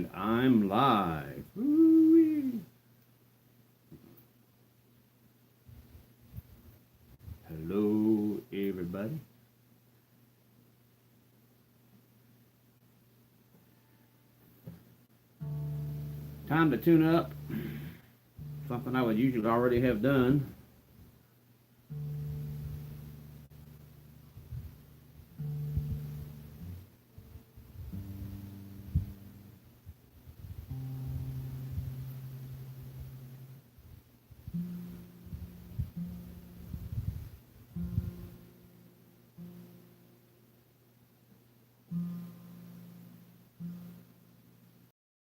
And I'm live. Woo-wee. Hello, everybody. Time to tune up. Something I would usually already have done.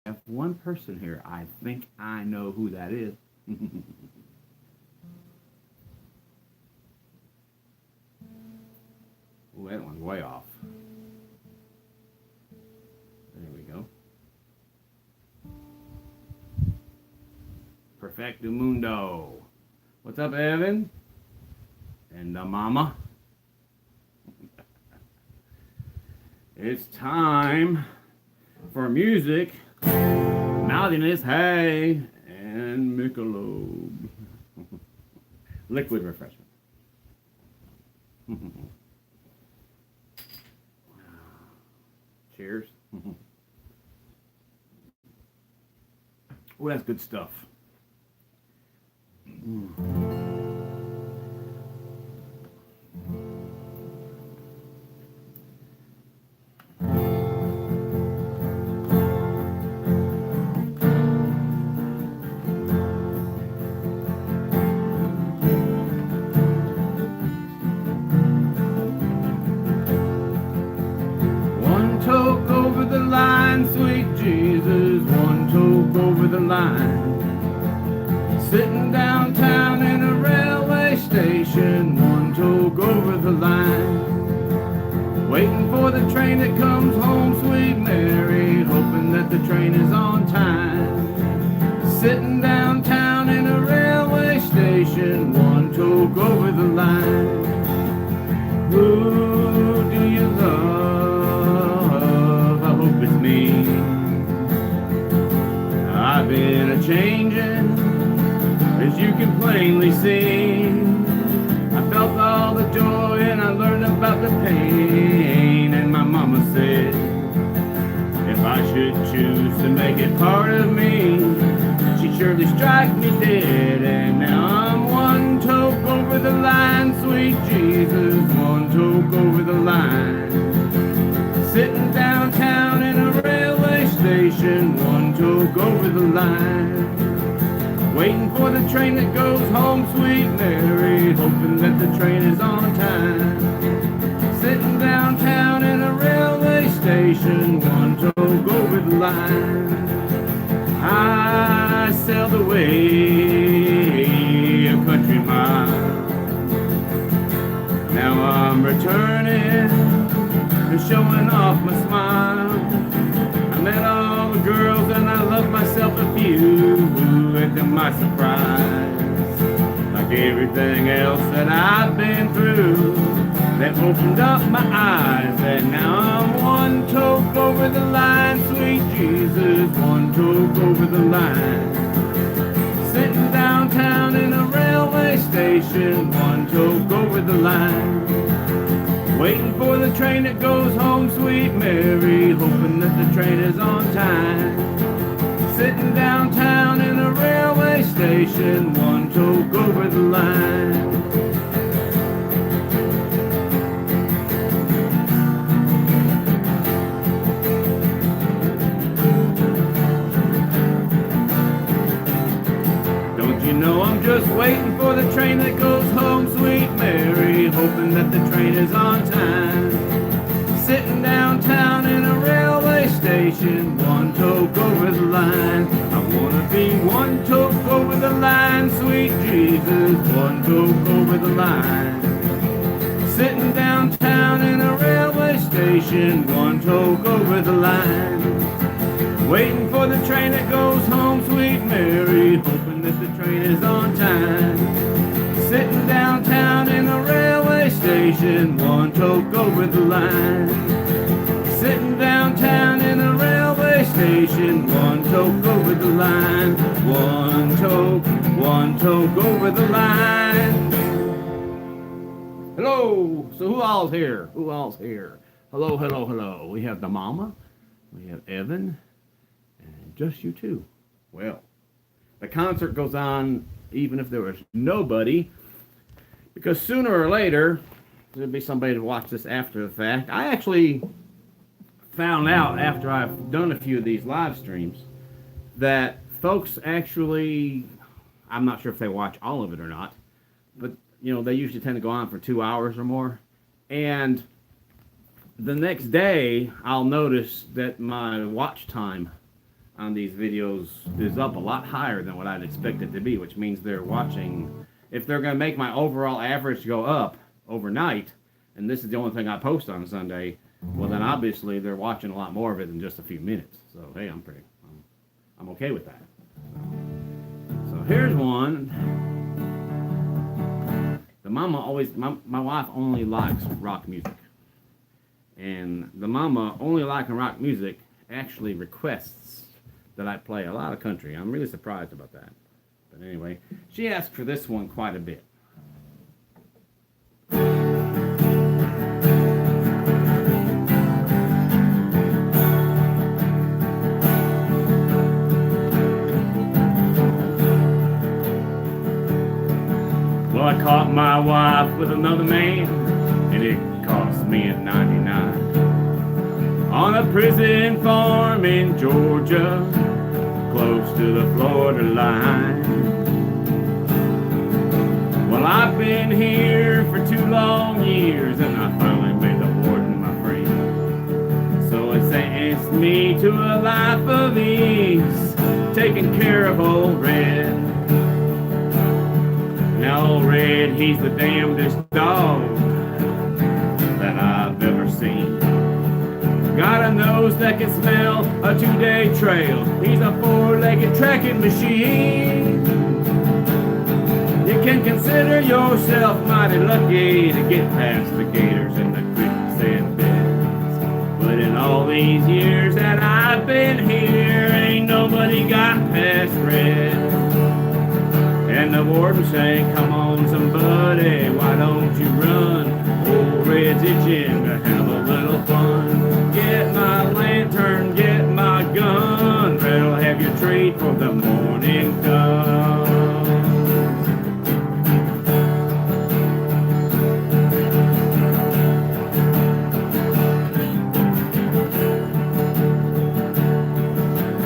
I have one person here. I think I know who that is. Oh, that one's way off. There we go. Perfecto Mundo. What's up, Evan? And the mama. It's time for music. Mouthiness, hey, and Michelob. Liquid refreshment. Cheers. Oh, that's good stuff. Toke over the line, sweet Jesus, one toke over the line. Sitting downtown in a railway station, one toke over the line. Waiting for the train that comes home, sweet Mary, hoping that the train is on time. Sitting downtown in a railway station, one toke over the line. Who do you love? It's me. I've been a-changin', as you can plainly see. I felt all the joy and I learned about the pain. And my mama said, if I should choose to make it part of me, she'd surely strike me dead. And now I'm one toke over the line, sweet Jesus, one toke over the line. Sitting downtown in a railway station, one toke over the line. Waiting for the train that goes home, sweet Mary, hoping that the train is on time. Sitting downtown in a railway station, one toke over the line. I sailed away a country mile. Now I'm returning and showing off my smile. I met all the girls and I loved myself a few, and to my surprise, like everything else that I've been through, that opened up my eyes. And now I'm one toke over the line, sweet Jesus, one toke over the line. Sitting downtown in a railway station, one toke over the line. Waiting for the train that goes home, sweet Mary, hoping that the train is on time. Sitting downtown in a railway station, one toke over the line. Don't you know I'm just waiting for the train that goes home, sweet Mary, hoping that the train is on time. Sitting downtown in a railway station, one toke over the line. I wanna be one toke over the line, sweet Jesus, one toke over the line. Sitting downtown in a railway station, one toke over the line. Waiting for the train that goes home, sweet Mary, hoping that the train is on time. Sitting downtown in a railway station, one toke over the line. Sitting downtown in a railway station, one toke over the line. One toke over the line. Hello, so who all's here? Who all's here? Hello, hello, hello. We have the mama, we have Evan, and just you two. Well, the concert goes on even if there was nobody, because sooner or later, there'll be somebody to watch this after the fact. I actually found out after I've done a few of these live streams that folks actually, I'm not sure if they watch all of it or not, but you know, they usually tend to go on for 2 hours or more. And the next day, I'll notice that my watch time on these videos is up a lot higher than what I'd expect it to be, which means they're watching, if they're going to make my overall average go up overnight, and this is the only thing I post on Sunday, well then obviously they're watching a lot more of it than just a few minutes. So hey, I'm okay with that. So here's one. The mama always, my wife only likes rock music. And the mama, only liking rock music, actually requests that I play a lot of country. I'm really surprised about that. But anyway, she asked for this one quite a bit. Well, I caught my wife with another man, and it cost me a 99 on a prison farm in Georgia, close to the Florida line. Well, I've been here for 2 long years, and I finally made the warden my friend. So it sentenced me to a life of ease, taking care of old Red. Now old Red, he's the damnedest dog that I've ever seen. Got a nose that can smell a 2-day trail. He's a 4-legged tracking machine. You can consider yourself mighty lucky to get past the gators and the quicksand beds. But in all these years that I've been here, ain't nobody got past Red. And the warden saying, come on somebody, why don't you run? Old Red's itching to have a little fun. Get my lantern, get my gun. Red'll have your treat for the morning comes.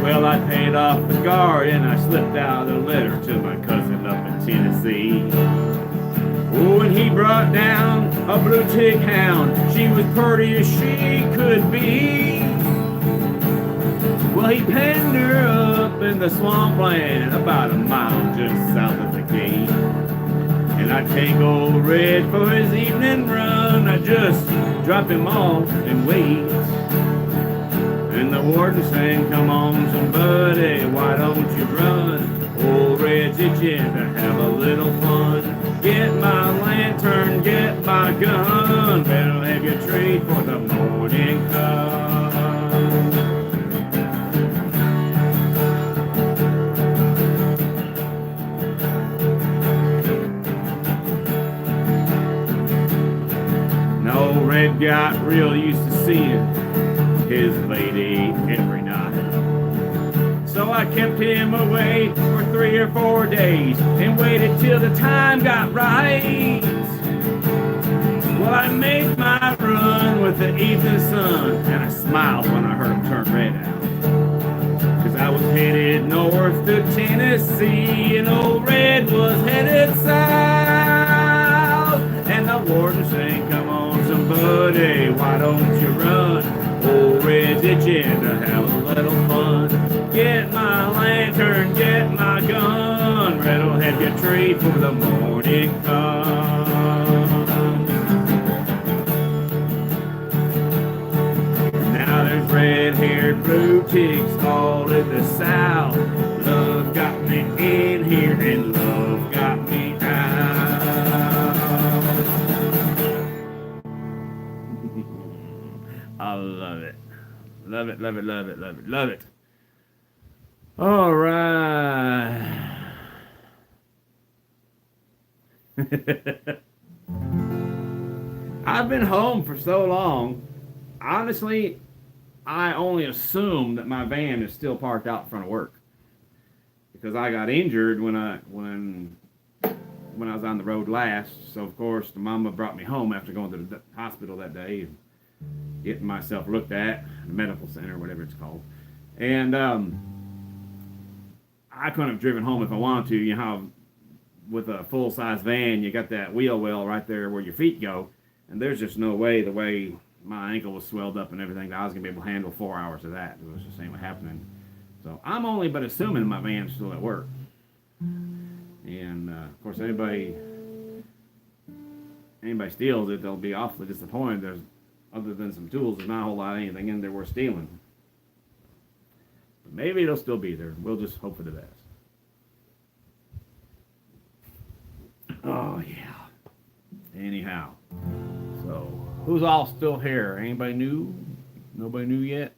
Well, I paid off the guard and I slipped out a letter to my cousin up in Tennessee. Oh, and he brought down a blue tick hound. She was pretty as she could be. Well, he penned her up in the swampland about a mile just south of the gate. And I take old Red for his evening run. I just drop him off and wait. And the warden saying, come on somebody, why don't you run? Old Red's itching to have a little fun. Get my lantern, get my gun. Better have your treat for the morning comes. Now old Red got real used to seeing his lady every night. So I kept him away for 3 or 4 days and waited till the time got right. Well, I made my run with the evening sun, and I smiled when I heard him turn red out. Cause I was headed north to Tennessee, and old Red was headed south. And the warden saying, come on somebody, why don't you run? Old Red's itching to have a little fun. Get my lantern, get my gun. Red'll have your treat for the morning comes. Now there's red-haired blue ticks all in the south. Love got me in here and love got me out. I love it. Love it, love it, love it, love it, love it. All right. I've been home for so long. Honestly, I only assume that my van is still parked out in front of work because I got injured when I was on the road last. So of course, the mama brought me home after going to the hospital that day and getting myself looked at, the medical center, whatever it's called. And I couldn't have driven home if I wanted to. You know how with a full size van, you got that wheel well right there where your feet go, and there's just no way, the way my ankle was swelled up and everything, that I was gonna be able to handle 4 hours of that. It was the same happening. So I'm only but assuming my van's still at work. And of course, anybody steals it, they'll be awfully disappointed. There's, other than some tools, there's not a whole lot of anything in there worth stealing. But maybe it'll still be there. We'll just hope for the best. Oh yeah. Anyhow, so who's all still here? Anybody new? Nobody new yet?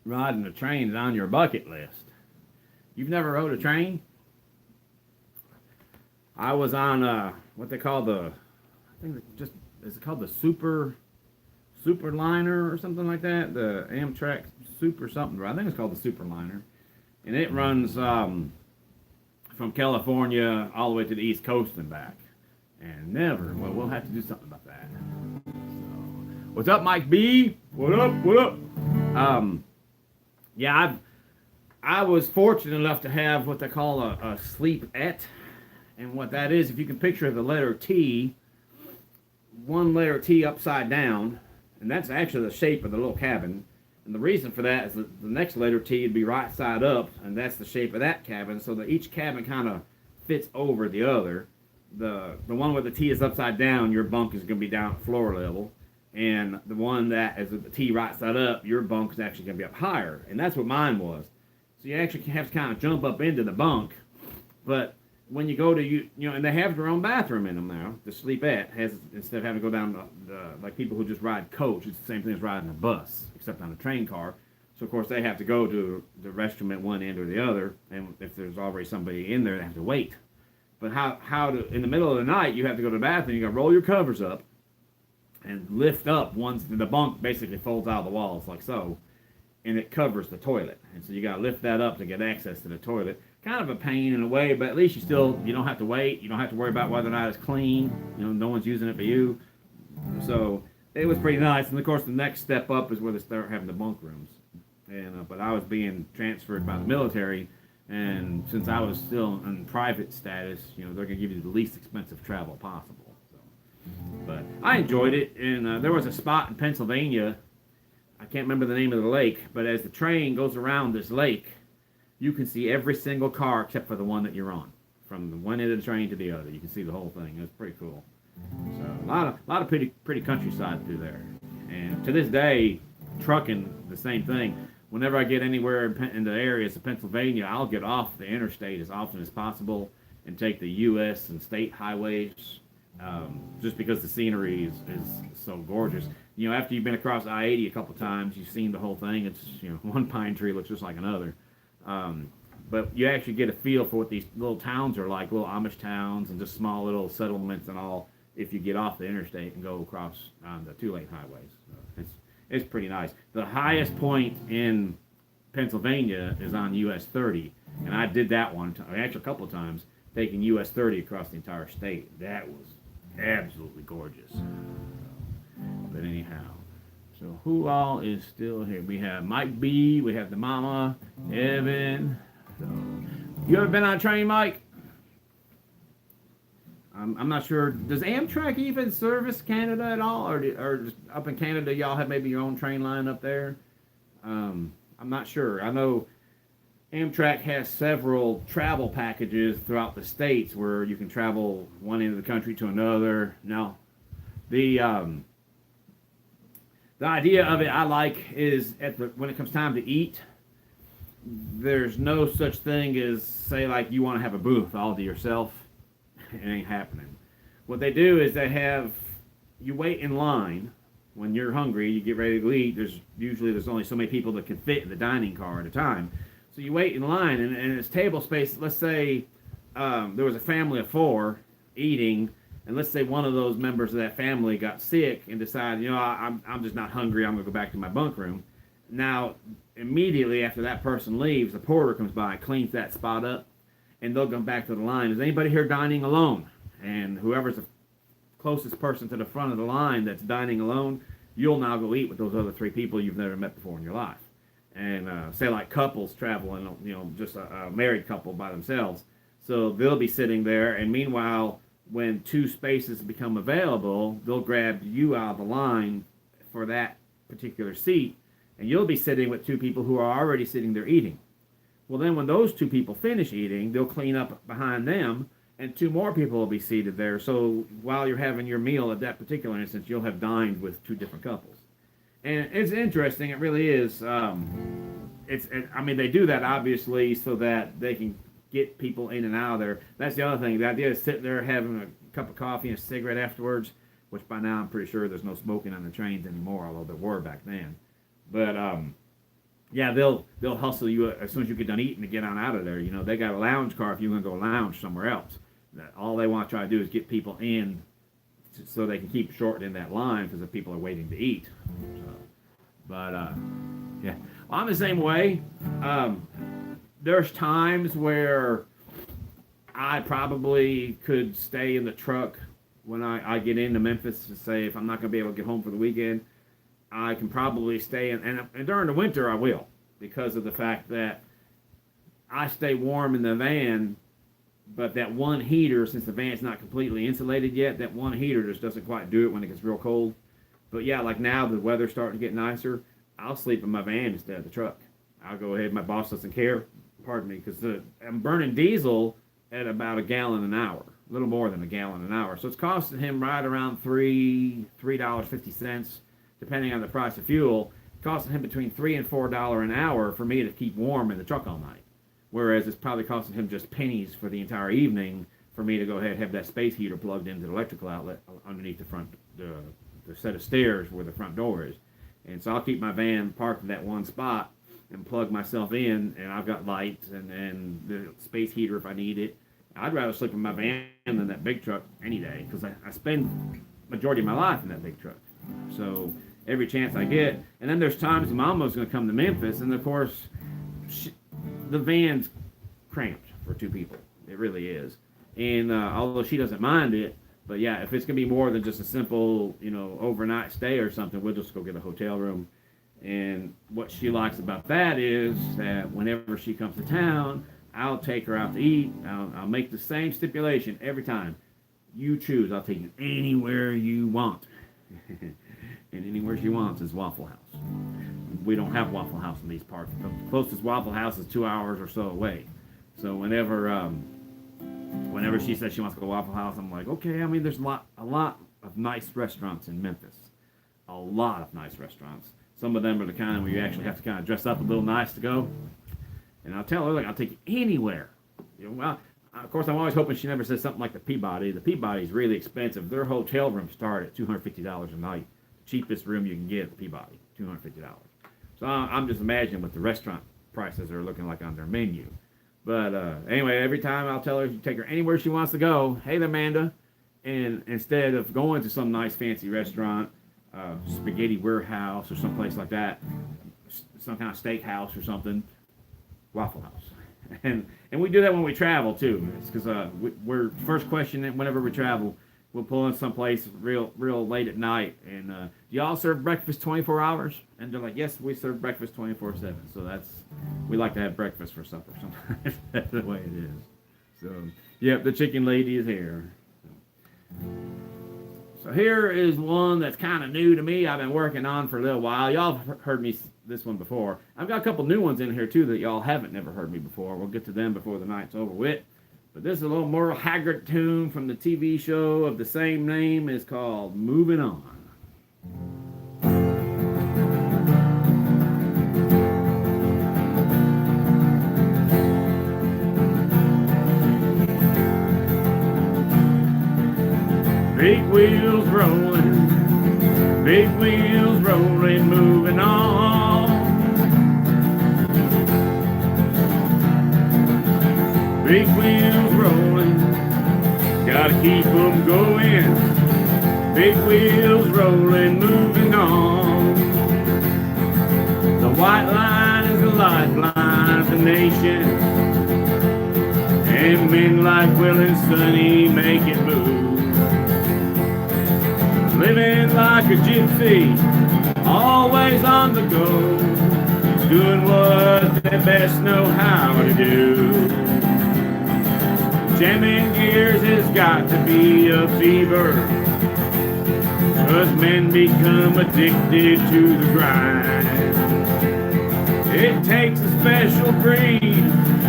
Riding a train is on your bucket list. You've never rode a train? I was on what they call the, I think just, is it called the Superliner or something like that? The Amtrak Super something. I think it's called the Superliner, and it runs from California all the way to the East Coast and back. And never. Well, we'll have to do something about that. So, what's up, Mike B? What up? What up? Yeah, I was fortunate enough to have what they call a sleepette. And what that is, if you can picture the letter T, one letter T upside down, and that's actually the shape of the little cabin. And the reason for that is that the next letter T would be right side up, and that's the shape of that cabin, so that each cabin kind of fits over the other. The one where the T is upside down, your bunk is going to be down at floor level. And the one that is with the T right side up, your bunk is actually going to be up higher. And that's what mine was. So you actually have to kind of jump up into the bunk. But when you go to, you know, and they have their own bathroom in them now. The sleepette has, instead of having to go down like people who just ride coach, it's the same thing as riding a bus, except on a train car. So of course they have to go to the restroom at one end or the other. And if there's already somebody in there, they have to wait. But how to, in the middle of the night, you have to go to the bathroom, you got to roll your covers up and lift up once the bunk basically folds out of the walls like so, and it covers the toilet. And so you got to lift that up to get access to the toilet. Kind of a pain in a way, but at least you don't have to wait. You don't have to worry about whether or not it's clean. You know, no one's using it but you. So it was pretty nice. And of course, the next step up is where they start having the bunk rooms. And but I was being transferred by the military, and since I was still in private status, you know, they're gonna give you the least expensive travel possible. But I enjoyed it, and there was a spot in Pennsylvania, I can't remember the name of the lake, but as the train goes around this lake, you can see every single car except for the one that you're on. From the one end of the train to the other, you can see the whole thing. It was pretty cool. So a lot of pretty countryside through there. And to this day, trucking, the same thing. Whenever I get anywhere in the areas of Pennsylvania, I'll get off the interstate as often as possible and take the U.S. and state highways. Just because the scenery is so gorgeous. You know, after you've been across I-80 a couple times, you've seen the whole thing. It's, you know, one pine tree looks just like another. But you actually get a feel for what these little towns are like, little Amish towns and just small little settlements and all, if you get off the interstate and go across the two-lane highways. It's pretty nice. The highest point in Pennsylvania is on US 30, and I did that one time, actually a couple of times, taking US 30 across the entire state. That was absolutely gorgeous. But anyhow, so who all is still here? We have Mike B, we have the mama, Evan. So, you ever been on a train, Mike? I'm not sure. Does Amtrak even service Canada at all, or just up in Canada y'all have maybe your own train line up there? I'm not sure. I know Amtrak has several travel packages throughout the states where you can travel one end of the country to another. Now, the idea of it I like is when it comes time to eat, there's no such thing as, say, like you want to have a booth all to yourself. It ain't happening. What they do is you wait in line, when you're hungry, you get ready to eat. There's only so many people that can fit in the dining car at a time. So you wait in line, and it's table space. Let's say there was a family of 4 eating, and let's say one of those members of that family got sick and decided, I'm just not hungry. I'm going to go back to my bunk room. Now, immediately after that person leaves, the porter comes by and cleans that spot up, and they'll come back to the line. Is anybody here dining alone? And whoever's the closest person to the front of the line that's dining alone, you'll now go eat with those other 3 people you've never met before in your life. And say like couples traveling, just a married couple by themselves. So they'll be sitting there, and meanwhile, when 2 spaces become available, they'll grab you out of the line for that particular seat, and you'll be sitting with 2 people who are already sitting there eating. Well, then when those 2 people finish eating, they'll clean up behind them, and 2 more people will be seated there. So while you're having your meal at that particular instance, you'll have dined with 2 different couples. And it's interesting, it really is. They do that obviously so that they can get people in and out of there. That's the other thing. The idea is sitting there having a cup of coffee and a cigarette afterwards, which by now I'm pretty sure there's no smoking on the trains anymore, although there were back then. But they'll hustle you as soon as you get done eating to get on out of there. They got a lounge car if you're going to go lounge somewhere else. All they want to try to do is get people in so they can keep shortening that line because the people are waiting to eat. Yeah. Well, I'm the same way. There's times where I probably could stay in the truck when I get into Memphis to say if I'm not going to be able to get home for the weekend. I can probably stay in, and during the winter I will, because of the fact that I stay warm in the van, but that one heater, since the van's not completely insulated yet, that one heater just doesn't quite do it when it gets real cold. But yeah, like now the weather's starting to get nicer, I'll sleep in my van instead of the truck. I'll go ahead, my boss doesn't care, pardon me, because I'm burning diesel at about a gallon an hour, a little more than a gallon an hour. So it's costing him right around $3.50, depending on the price of fuel, costing him between $3 and $4 an hour for me to keep warm in the truck all night. Whereas it's probably costing him just pennies for the entire evening for me to go ahead and have that space heater plugged into the electrical outlet underneath the set of stairs where the front door is. And so I'll keep my van parked in that one spot and plug myself in, and I've got lights and the space heater if I need it. I'd rather sleep in my van than that big truck any day, because I spend majority of my life in that big truck. So every chance I get. And then there's times Mama's going to come to Memphis, and of course the van's cramped for 2 people. It really is. And although she doesn't mind it, but yeah, if it's going to be more than just a simple, overnight stay or something, we'll just go get a hotel room. And what she likes about that is that whenever she comes to town, I'll take her out to eat. I'll make the same stipulation every time. You choose. I'll take you anywhere you want. And anywhere she wants is Waffle House. We don't have Waffle House in these parts. The closest Waffle House is 2 hours or so away. So whenever she says she wants to go to Waffle House, I'm like, okay. There's a lot of nice restaurants in Memphis. A lot of nice restaurants. Some of them are the kind where you actually have to kind of dress up a little nice to go. And I'll tell her, I'll take you anywhere. Well, of course, I'm always hoping she never says something like the Peabody. The Peabody's really expensive. Their hotel rooms start at $250 a night. The cheapest room you can get at the Peabody, $250. So I'm just imagining what the restaurant prices are looking like on their menu. But anyway, every time I'll tell her to take her anywhere she wants to go. Hey, Amanda. And instead of going to some nice fancy restaurant, Spaghetti Warehouse or someplace like that, some kind of steakhouse or something, Waffle House. And we do that when we travel too. It's because we're first question whenever we travel, we'll pull in someplace real late at night, and do y'all serve breakfast 24 hours? And they're like, yes, we serve breakfast 24/7. So we like to have breakfast for supper sometimes. That's the way it is. So yep, the chicken lady is here. So here is one that's kind of new to me. I've been working on for a little while. Y'all have heard me this one before. I've got a couple new ones in here too that y'all haven't never heard me before. We'll get to them before the night's over with. But this is a little Merle Haggard tune from the TV show of the same name. It's called Moving On. Big wheels rolling, big wheels Big wheels rolling, gotta keep them going. Big wheels rolling, moving on. The white line is the lifeline of the nation, and men like Will and Sonny make it move. Living like a gypsy, always on the go, doing what they best know how to do. Jamming gears has got to be a fever, 'cause men become addicted to the grind. It takes a special breed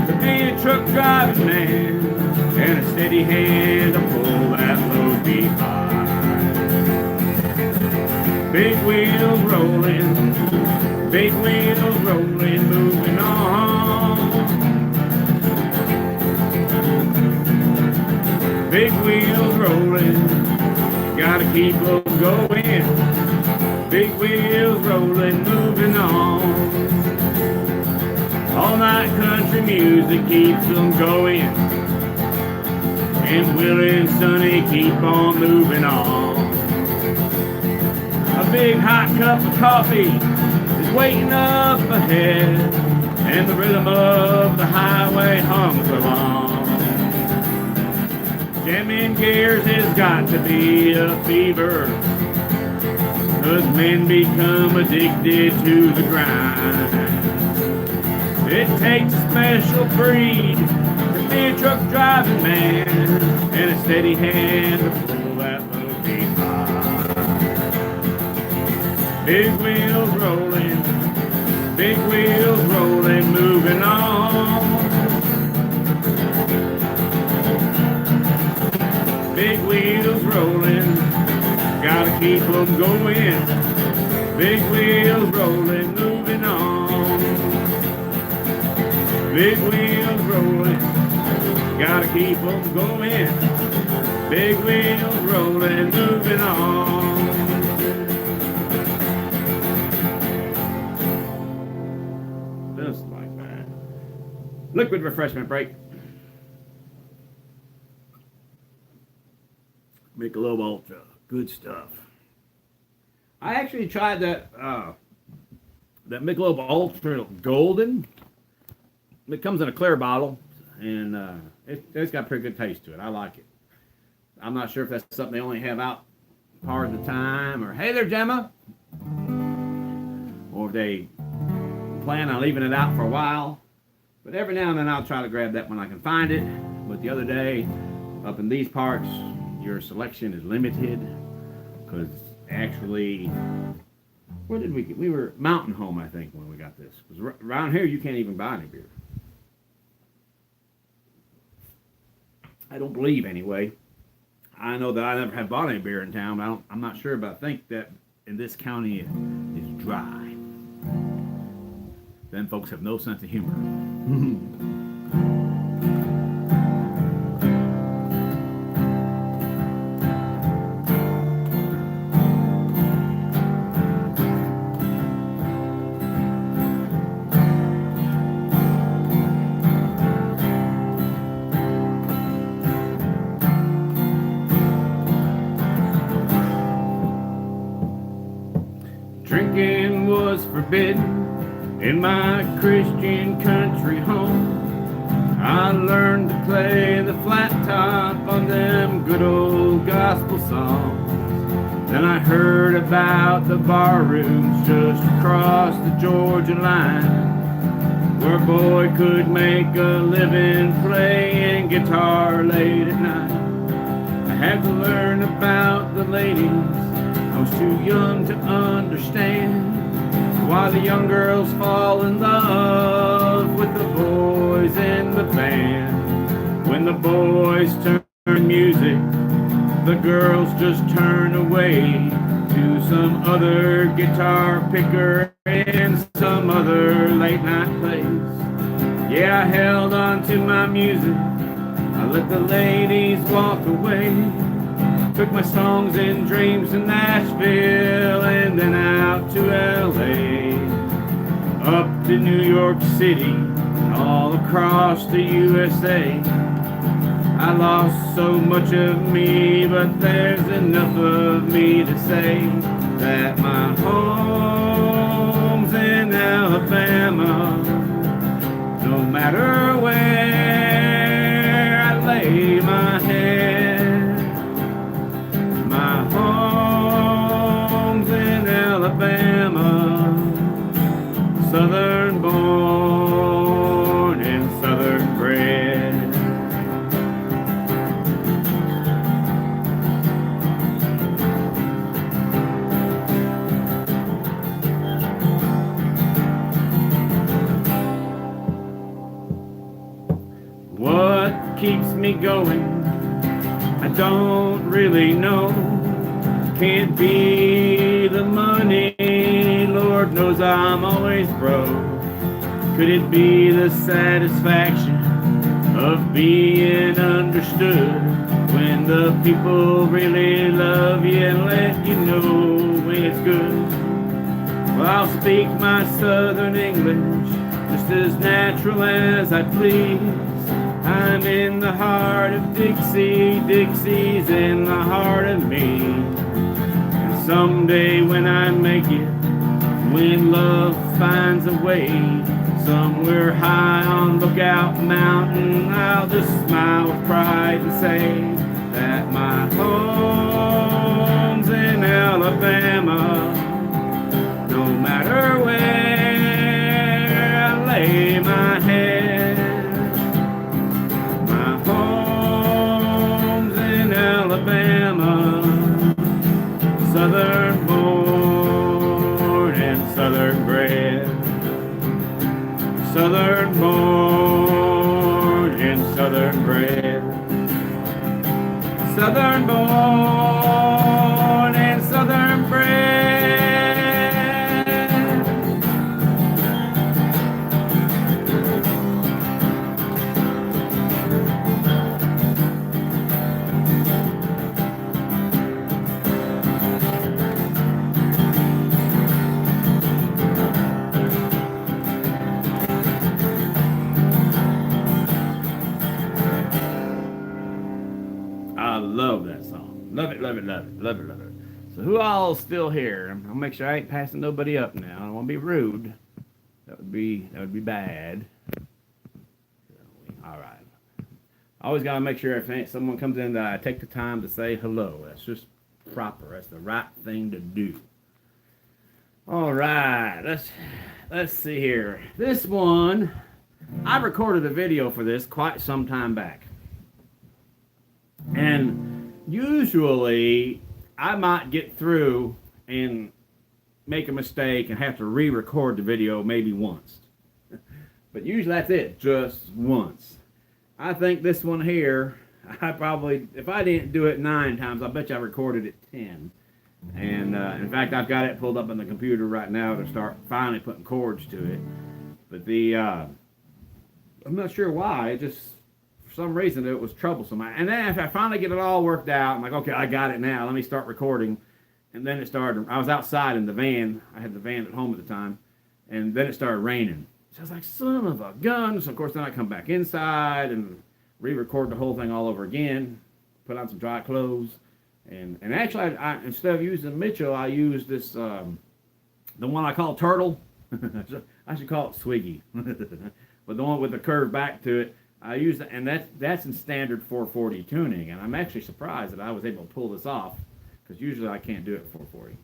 to be a truck driving man, and a steady hand to pull that load behind. Big wheels rolling, big wheels rolling, moving on. Big wheels rolling, gotta keep them going. Big wheels rolling, moving on. All night country music keeps them going, and Will and Sonny keep on moving on. A big hot cup of coffee is waiting up ahead, and the rhythm of the highway hums along. Jamming gears has got to be a fever, 'cause men become addicted to the grind. It takes a special breed to be a truck driving man, and a steady hand to pull that load behind. Big wheels rolling, moving on. Big wheels rolling, gotta keep them going. Big wheels rolling, moving on. Big wheels rolling, gotta keep them going. Big wheels rolling, moving on. Just like that. Liquid refreshment break. Michelob Ultra, good stuff. I actually tried that Michelob Ultra Golden. It comes in a clear bottle, and it's got a pretty good taste to it. I like it. I'm not sure if that's something they only have out part of the time, or hey there, Gemma, or if they plan on leaving it out for a while. But every now and then I'll try to grab that when I can find it. But the other day, up in these parts, your selection is limited, because actually, where did we were Mountain Home, I think, when we got this. Because around here you can't even buy any beer. I don't believe, anyway. I know that I never have bought any beer in town, but I'm not sure, but I think that in this county it is dry. Then folks have no sense of humor. Drinking was forbidden in my Christian country home. I learned to play the flat top on them good old gospel songs. Then I heard about the bar rooms just across the Georgia line, where a boy could make a living playing guitar late at night. I had to learn about the ladies, I was too young to understand why the young girls fall in love with the boys in the band. When the boys turn music, the girls just turn away to some other guitar picker in some other late night place. Yeah, I held on to my music, I let the ladies walk away. Took my songs and dreams to Nashville, and then out to LA, up to New York City, all across the USA. I lost so much of me, but there's enough of me to say that my home's in Alabama. No matter where I lay my head, my home's in Alabama. Southern born and southern bred. What keeps me going? I don't really know. Can't be the money, Lord knows I'm always broke. Could it be the satisfaction of being understood when the people really love you and let you know when it's good? Well, I'll speak my southern English just as natural as I please. I'm in the heart of Dixie, Dixie's in the heart of me. And someday when I make it, when love finds a way, somewhere high on Lookout Mountain, I'll just smile with pride and say that my home's in Alabama. No matter where I lay my head, my home's in Alabama. Southern born and southern bred. Southern born and southern bred. Southern born and southern bred. I love that song. Love it, love it, love it, love it, love it. So who all's still here? I'll make sure I ain't passing nobody up now. I don't want to be rude. That would be bad. All right. I always got to make sure if someone comes in that I take the time to say hello. That's just proper. That's the right thing to do. All right. Let's see here. This one, I recorded a video for this quite some time back. And usually I might get through and make a mistake and have to re-record the video maybe once. But usually that's it, just once. I think this one here, I probably, if I didn't do it 9 times, I bet you I recorded it 10. And in fact, I've got it pulled up on the computer right now to start finally putting chords to it. But I'm not sure why, it just, for some reason it was troublesome. And then if I finally get it all worked out, I'm like, okay, I got it now, let me start recording. And then it started, I was outside in the van, I had the van at home at the time, and then it started raining. So I was like, son of a gun. So of course then I come back inside and re-record the whole thing all over again, put on some dry clothes. And actually, I instead of using Mitchell, I used this, the one I call Turtle. I should call it Swiggy. But the one with the curved back to it, I used it, and that's in standard 440 tuning. And I'm actually surprised that I was able to pull this off, because usually I can't do it at 440.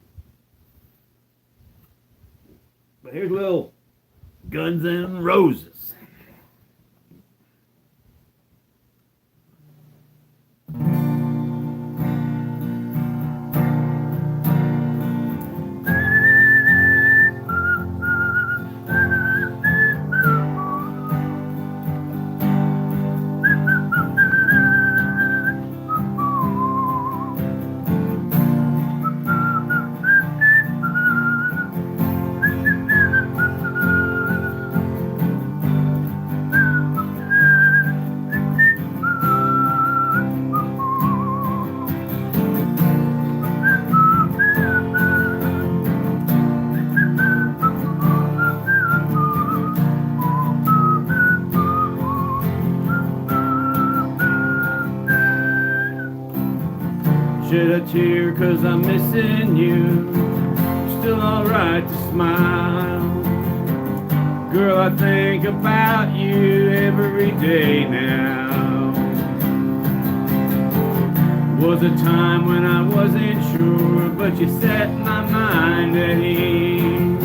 But here's a little Guns N' Roses. tear 'cause I'm missing you. Still alright to smile. Girl, I think about you every day now. Was a time when I wasn't sure, but you set my mind at ease.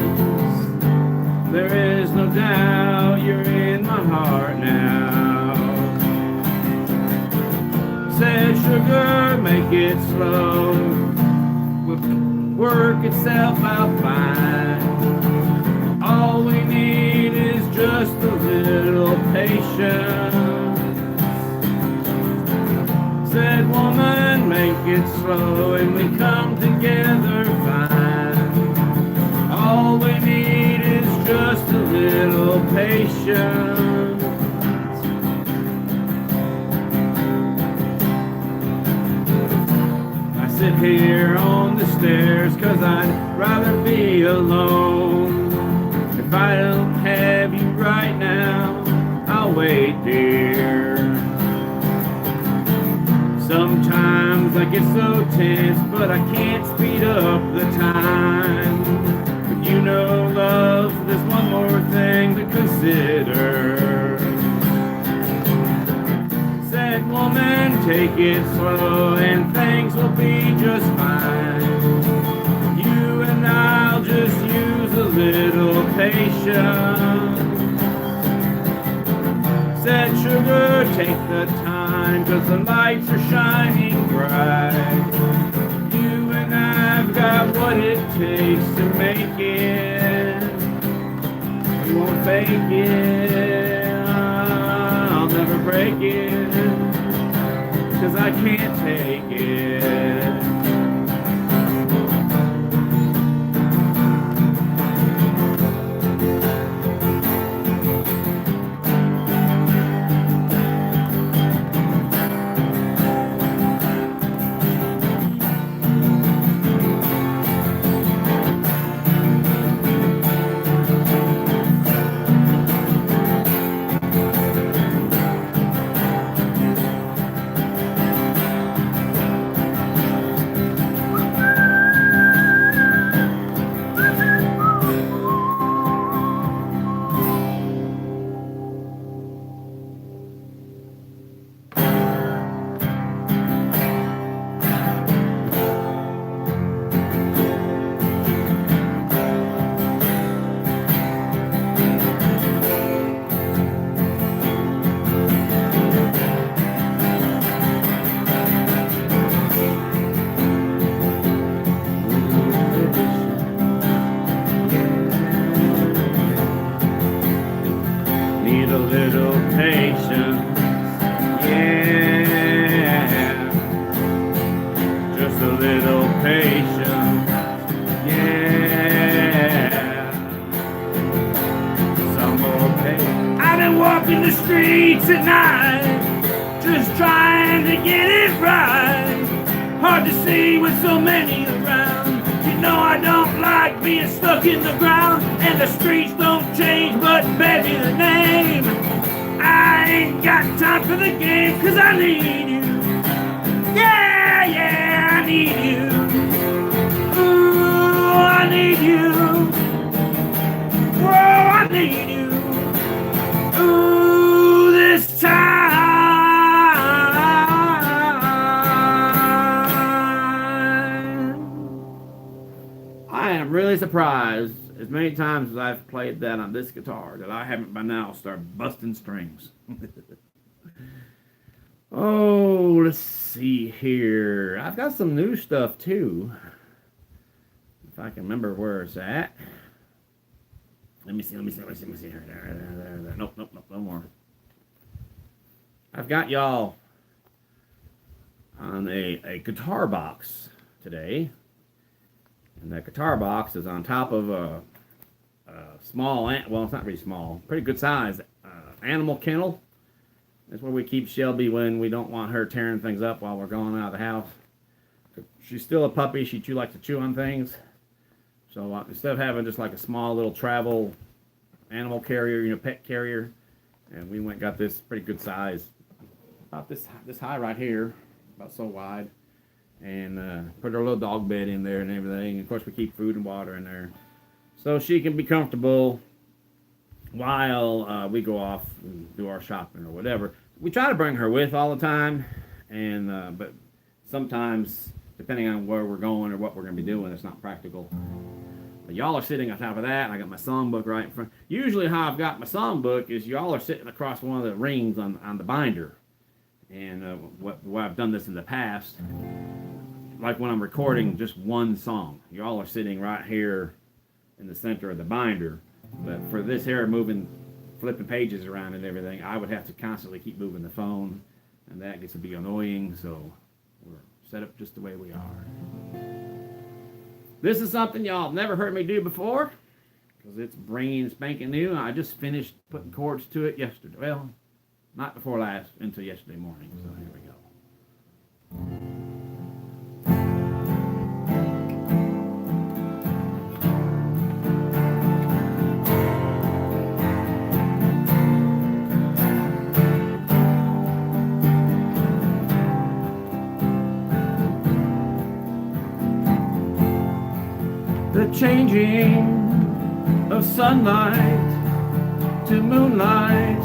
There is no doubt you're in my heart now. Said sugar, make it slow, work itself out fine. All we need is just a little patience. Said woman, make it slow and we come together fine. All we need is just a little patience. I sit here on the stairs 'cause I'd rather be alone. If I don't have you right now, I'll wait, dear. Sometimes I get so tense, but I can't speed up the time. But you know, love, there's one more thing to consider. Said woman, take it slow and things will be just fine. You and I'll just use a little patience. Said sugar, take the time 'cause the lights are shining bright. You and I've got what it takes to make it. We won't fake it, I'll never break it 'cause I can't take it. Need a little patience, yeah. Just a little patience, yeah. Some more patience. I've been walking the streets at night, just trying to get it right. Hard to see with so many around. You know I don't like being stuck in the ground, and the streets don't change, but baby the name. I ain't got time for the game 'cause I need you. Yeah, yeah, I need you. Ooh, I need you. Whoa, I need you. Ooh, this time. I am really surprised as many times as I've played that on this guitar that I haven't by now started busting strings. Oh, let's see here. I've got some new stuff too. If I can remember where it's at. Let me see. There. Nope, no more. I've got y'all on a guitar box today. And that guitar box is on top of a small, well, it's not really small, pretty good size animal kennel. That's where we keep Shelby when we don't want her tearing things up while we're going out of the house. She's still a puppy. She likes to chew on things. So instead of having just like a small little travel animal carrier, pet carrier, and we went and got this pretty good size, about this high right here, about so wide. and put her little dog bed in there and everything. And of course, we keep food and water in there so she can be comfortable while we go off and do our shopping or whatever. We try to bring her with all the time, and but sometimes, depending on where we're going or what we're going to be doing, it's not practical. But y'all are sitting on top of that, and I got my songbook right in front. Usually how I've got my songbook is y'all are sitting across one of the rings on the binder. And what I've done this in the past, like when I'm recording just one song, y'all are sitting right here in the center of the binder. But for this here, flipping pages around and everything, I would have to constantly keep moving the phone, and that gets to be annoying, so we're set up just the way we are. This is something y'all have never heard me do before, because it's brand spanking new. I just finished putting chords to it yesterday. Well, not before last, until yesterday morning, so here we go. The changing of sunlight to moonlight,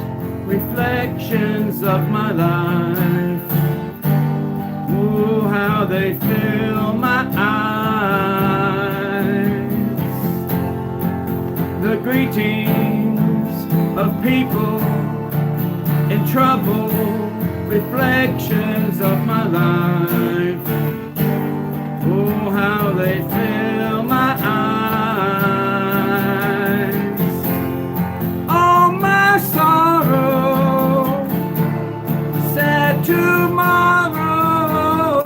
reflections of my life. Ooh, how they fill my eyes. The greetings of people in trouble, reflections of my life. Oh, how they fill my eyes. All my sorrow, sad tomorrow,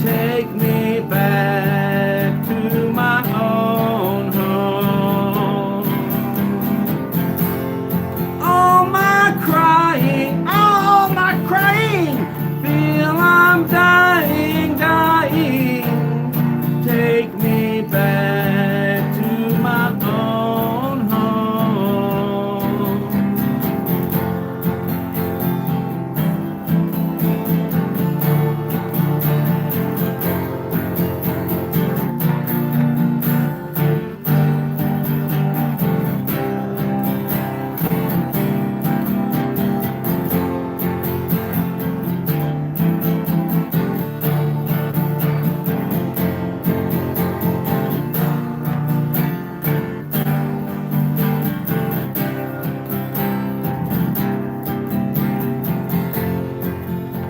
take me back to my own home. All my crying, feel I'm dying, take me back to my own home.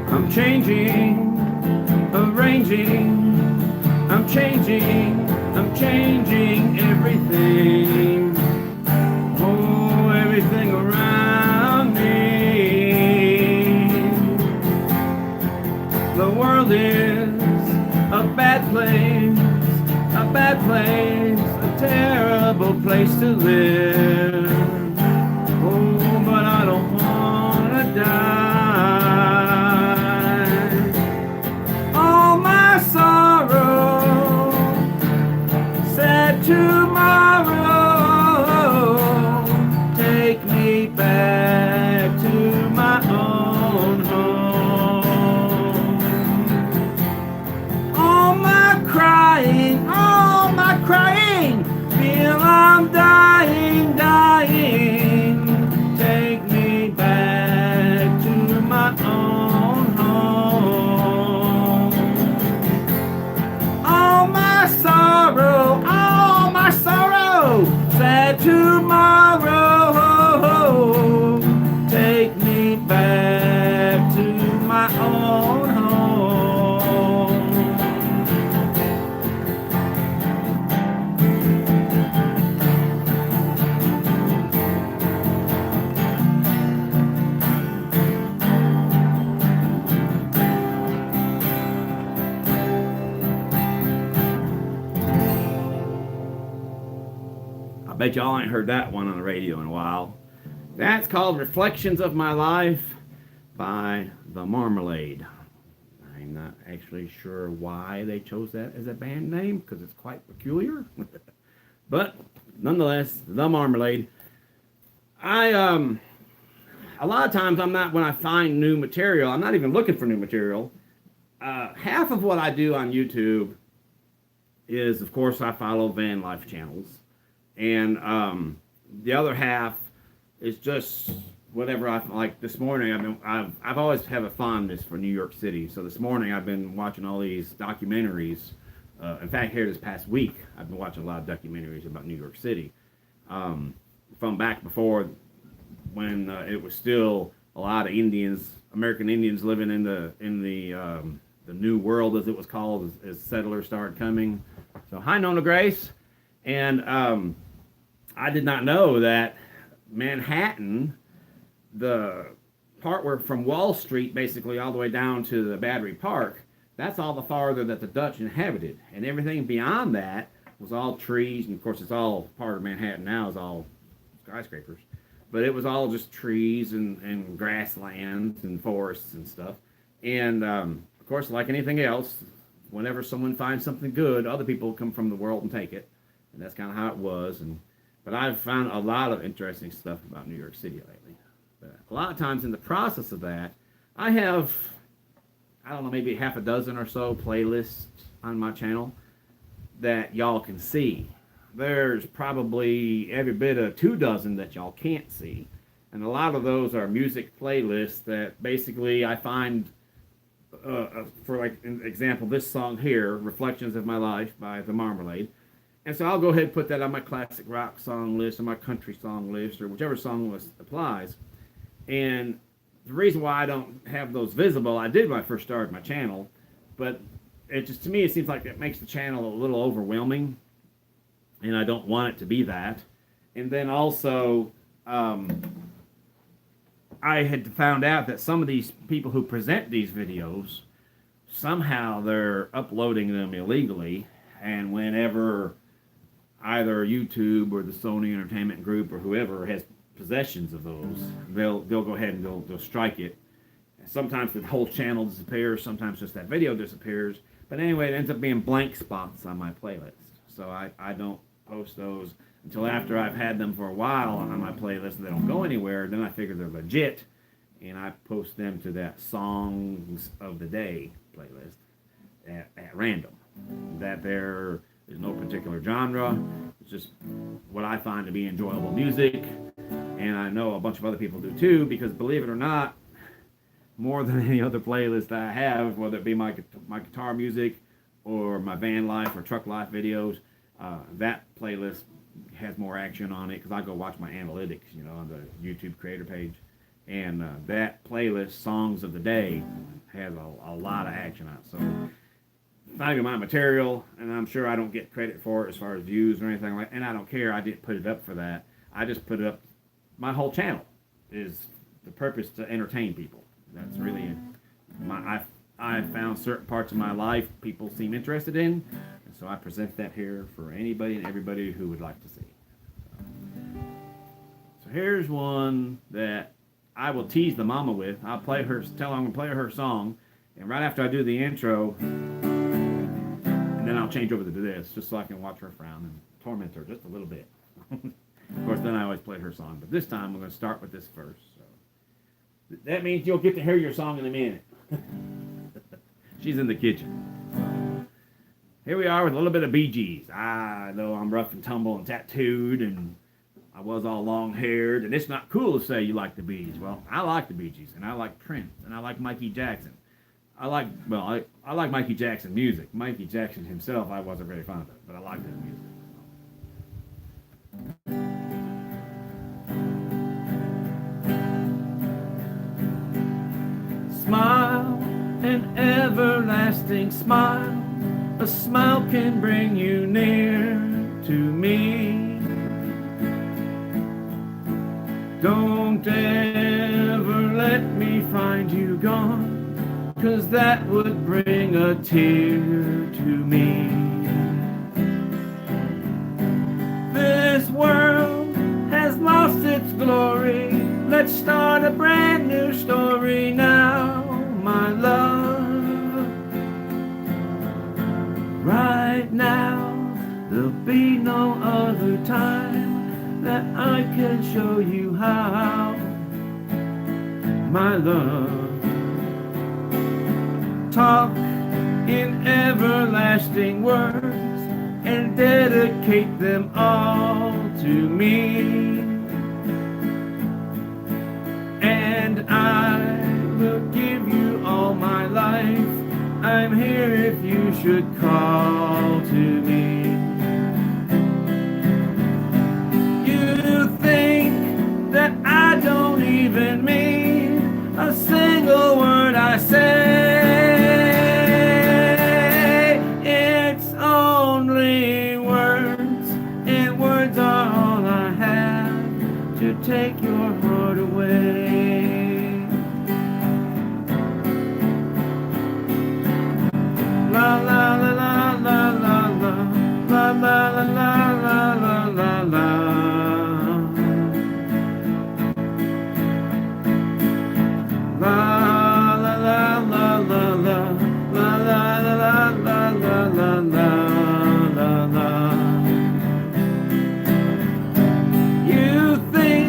I'm changing, arranging, I'm changing everything. Oh, everything around me. The world is a bad place, a terrible place to live. Oh, but I don't wanna die. Sorrow, sad tomorrow, take me back to my own home. All my crying, feel I'm dying, take me back to my own home. All my sorrow, sad tomorrow, take me back to my own home. I bet y'all ain't heard that one on the radio in a while. That's called Reflections of My Life by The Marmalade. I'm not actually sure why they chose that as a band name, because it's quite peculiar. But nonetheless, The Marmalade. A lot of times when I find new material, I'm not even looking for new material. half of what I do on YouTube is, of course, I follow van life channels, and the other half is just whatever I like. This morning, I've always have a fondness for New York City, so this morning I've been watching all these documentaries. In fact, here this past week, I've been watching a lot of documentaries about New York City, from back before when it was still a lot of Indians, American Indians, living in the New World, as it was called, as settlers started coming. So, hi, Nona Grace. And I did not know that Manhattan, the part where from Wall Street basically all the way down to the Battery Park, that's all the farther that the Dutch inhabited. And everything beyond that was all trees. And of course, it's all part of Manhattan now, is all skyscrapers. But it was all just trees and grasslands and forests and stuff. And of course, like anything else, whenever someone finds something good, other people come from the world and take it. And that's kind of how it was. But I've found a lot of interesting stuff about New York City lately. But a lot of times in the process of that, I have, I don't know, maybe half a dozen or so playlists on my channel that y'all can see. There's probably every bit of 24 that y'all can't see. And a lot of those are music playlists that basically I find, for like an example, this song here, Reflections of My Life by The Marmalade. And so I'll go ahead and put that on my classic rock song list or my country song list or whichever song list applies. And the reason why I don't have those visible, I did when I first started my channel, but it just, to me, it seems like it makes the channel a little overwhelming, and I don't want it to be that. And then also, I had found out that some of these people who present these videos, somehow they're uploading them illegally, and whenever either YouTube or the Sony Entertainment Group or whoever has possessions of those, they'll go ahead and they'll strike it. And sometimes the whole channel disappears, sometimes just that video disappears. But anyway, it ends up being blank spots on my playlist. So I don't post those until after I've had them for a while on my playlist and they don't go anywhere. Then I figure they're legit, and I post them to that Songs of the Day playlist at random. That there's no particular genre. It's just what I find to be enjoyable music. And I know a bunch of other people do too, because believe it or not, more than any other playlist I have, whether it be my guitar music or my van life or truck life videos, that playlist has more action on it because I go watch my analytics, on the YouTube creator page. And that playlist, Songs of the Day, has a lot of action on it. So it's not even my material, and I'm sure I don't get credit for it as far as views or anything like that. And I don't care. I didn't put it up for that. I just put it up. My whole channel is the purpose to entertain people. That's really I've found certain parts of my life people seem interested in, and so I present that here for anybody and everybody who would like to see. So here's one that I will tease the mama with. I'll tell her I'm gonna play her song, and right after I do the intro, and then I'll change over to this, just so I can watch her frown and torment her just a little bit. Of course, then I always play her song, but this time we're going to start with this first. So that means you'll get to hear your song in a minute. She's in the kitchen. Here we are with a little bit of Bee Gees. I know I'm rough and tumble and tattooed, and I was all long-haired, and it's not cool to say you like the Bee Gees. Well, I like the Bee Gees, and I like Prince, and I like Mikey Jackson. I like Mikey Jackson music. Mikey Jackson himself, I wasn't very fond of, but I like his music. Smile, an everlasting smile. A smile can bring you near to me. Don't ever let me find you gone, 'cause that would bring a tear to me. This world has lost its glory. Let's start a brand new story now, my love. Right now, there'll be no other time that I can show you how, my love. Talk in everlasting words and dedicate them all to me. And I will give you all my life. I'm here if you should call to me. You think that I don't even mean a single word I say. It's only words, and words are all I have to take your heart away. La la la la la la la la la la la la la la. You think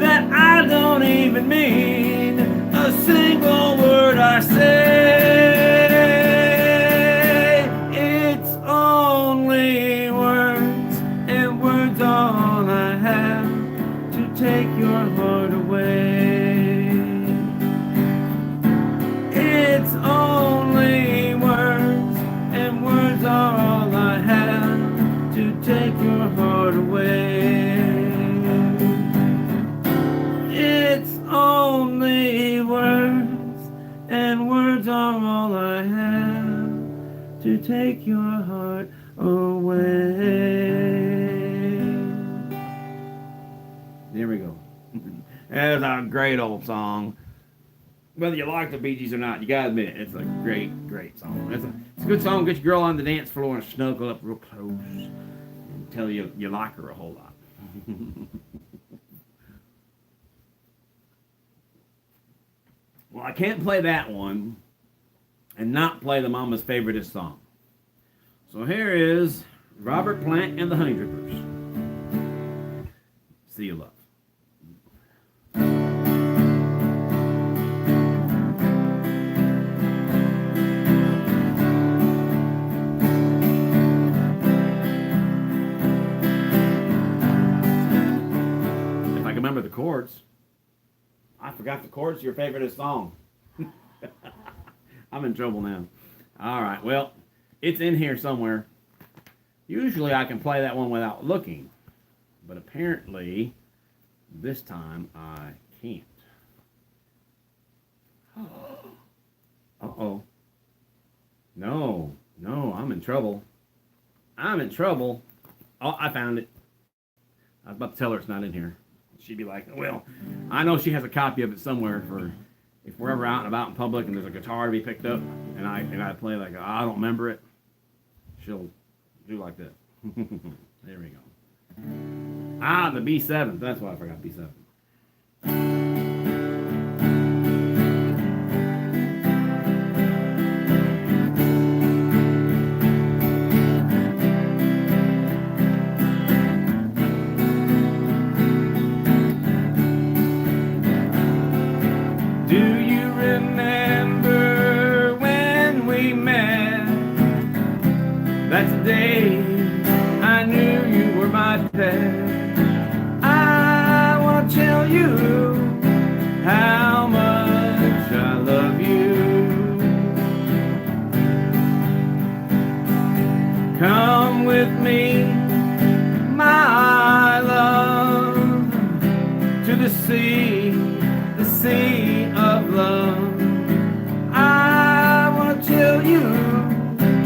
that I don't even mean a single word I say. It's only words, and words are all I have to take your heart away. It's only words, and words are all I have to take your heart away. It's only words, and words are all I have to take your heart away. There we go. That's a great old song. Whether you like the Bee Gees or not, you gotta admit, it's a great, great song. It's a good song. Get your girl on the dance floor and snuggle up real close and tell you like her a whole lot. Well, I can't play that one and not play the Mama's Favoriteest song. So here is Robert Plant and the Honey Drippers. See you, love. Remember the chords. I forgot the chords to your favorite song. I'm in trouble now. All right, well, it's in here somewhere. Usually I can play that one without looking, but apparently this time I can't. Uh-oh. No, I'm in trouble. I'm in trouble. Oh, I found it. I was about to tell her it's not in here. She'd be like, well, I know she has a copy of it somewhere for if we're ever out and about in public and there's a guitar to be picked up and I play like, I don't remember it. She'll do like that. There we go. Ah, the B7. That's why I forgot B7. That's the day I knew you were my pet. I want to tell you how much I love you. Come with me, my love, to the sea of love. I want to tell you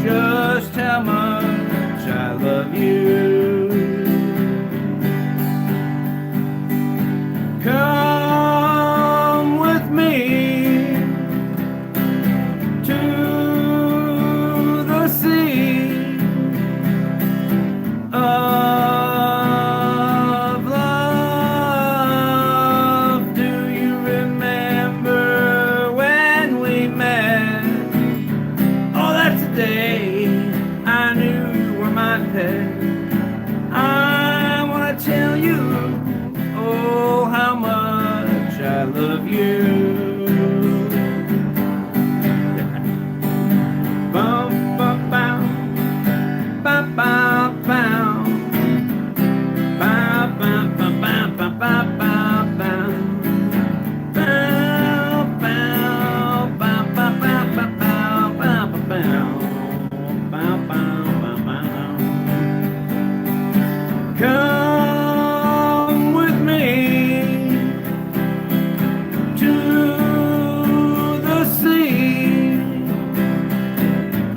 just how much I love you. Come with me to the sea of love. Do you remember when we met? Oh, that's the day I knew you were my pet. I want to tell you, oh, how much I love you. Come with me to the sea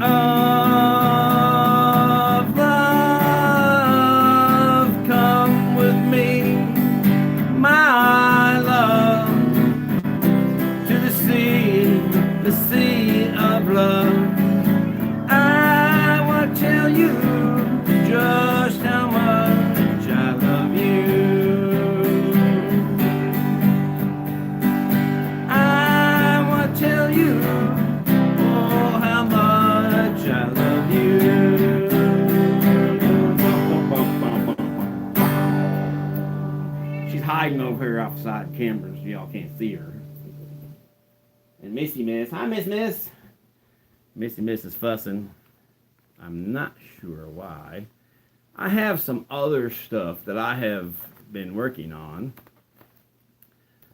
of love. Come with me, my love, to the sea of love. I want to tell you just how much I love you. I want to tell you, oh, how much I love you. She's hiding over here outside cameras. Y'all can't see her. And Missy Miss. Hi, Miss. Missy Miss is fussing. I'm not sure why. I have some other stuff that I have been working on.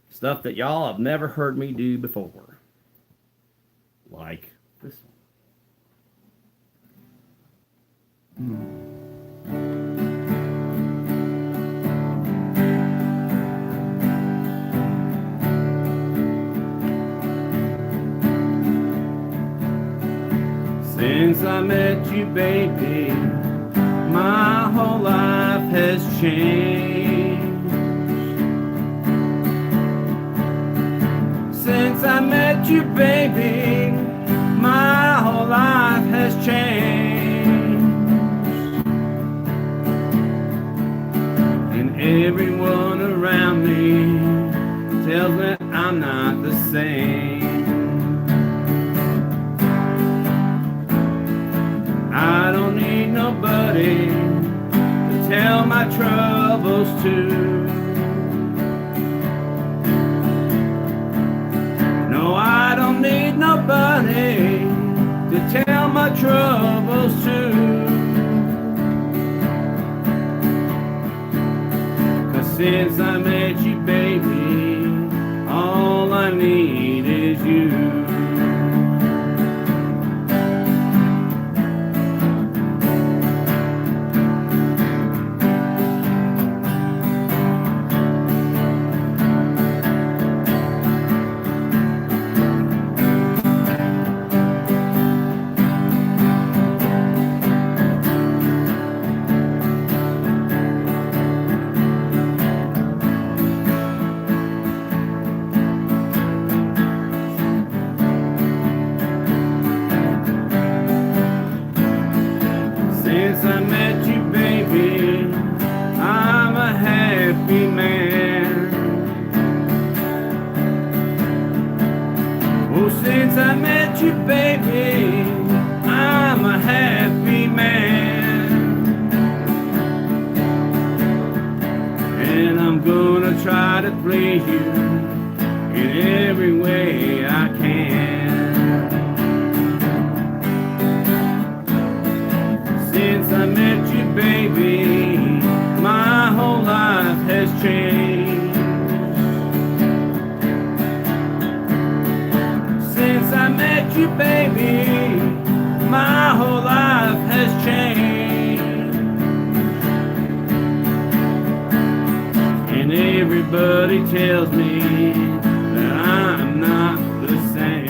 Stuff that y'all have never heard me do before. Like this one. Since I met you, baby, my whole life has changed. Since I met you, baby, my whole life has changed. And everyone around me tells me I'm not the same. I don't need nobody to tell my troubles to. No, I don't need nobody to tell my troubles to. 'Cause since I met you, baby, all I need is you. Since I met you, baby, I'm a happy man. Oh, since I met you, baby, I'm a happy man. And I'm gonna try to please you in every way I can. Since I met you, baby, my whole life has changed. Since I met you, baby, my whole life has changed. And everybody tells me that I'm not the same.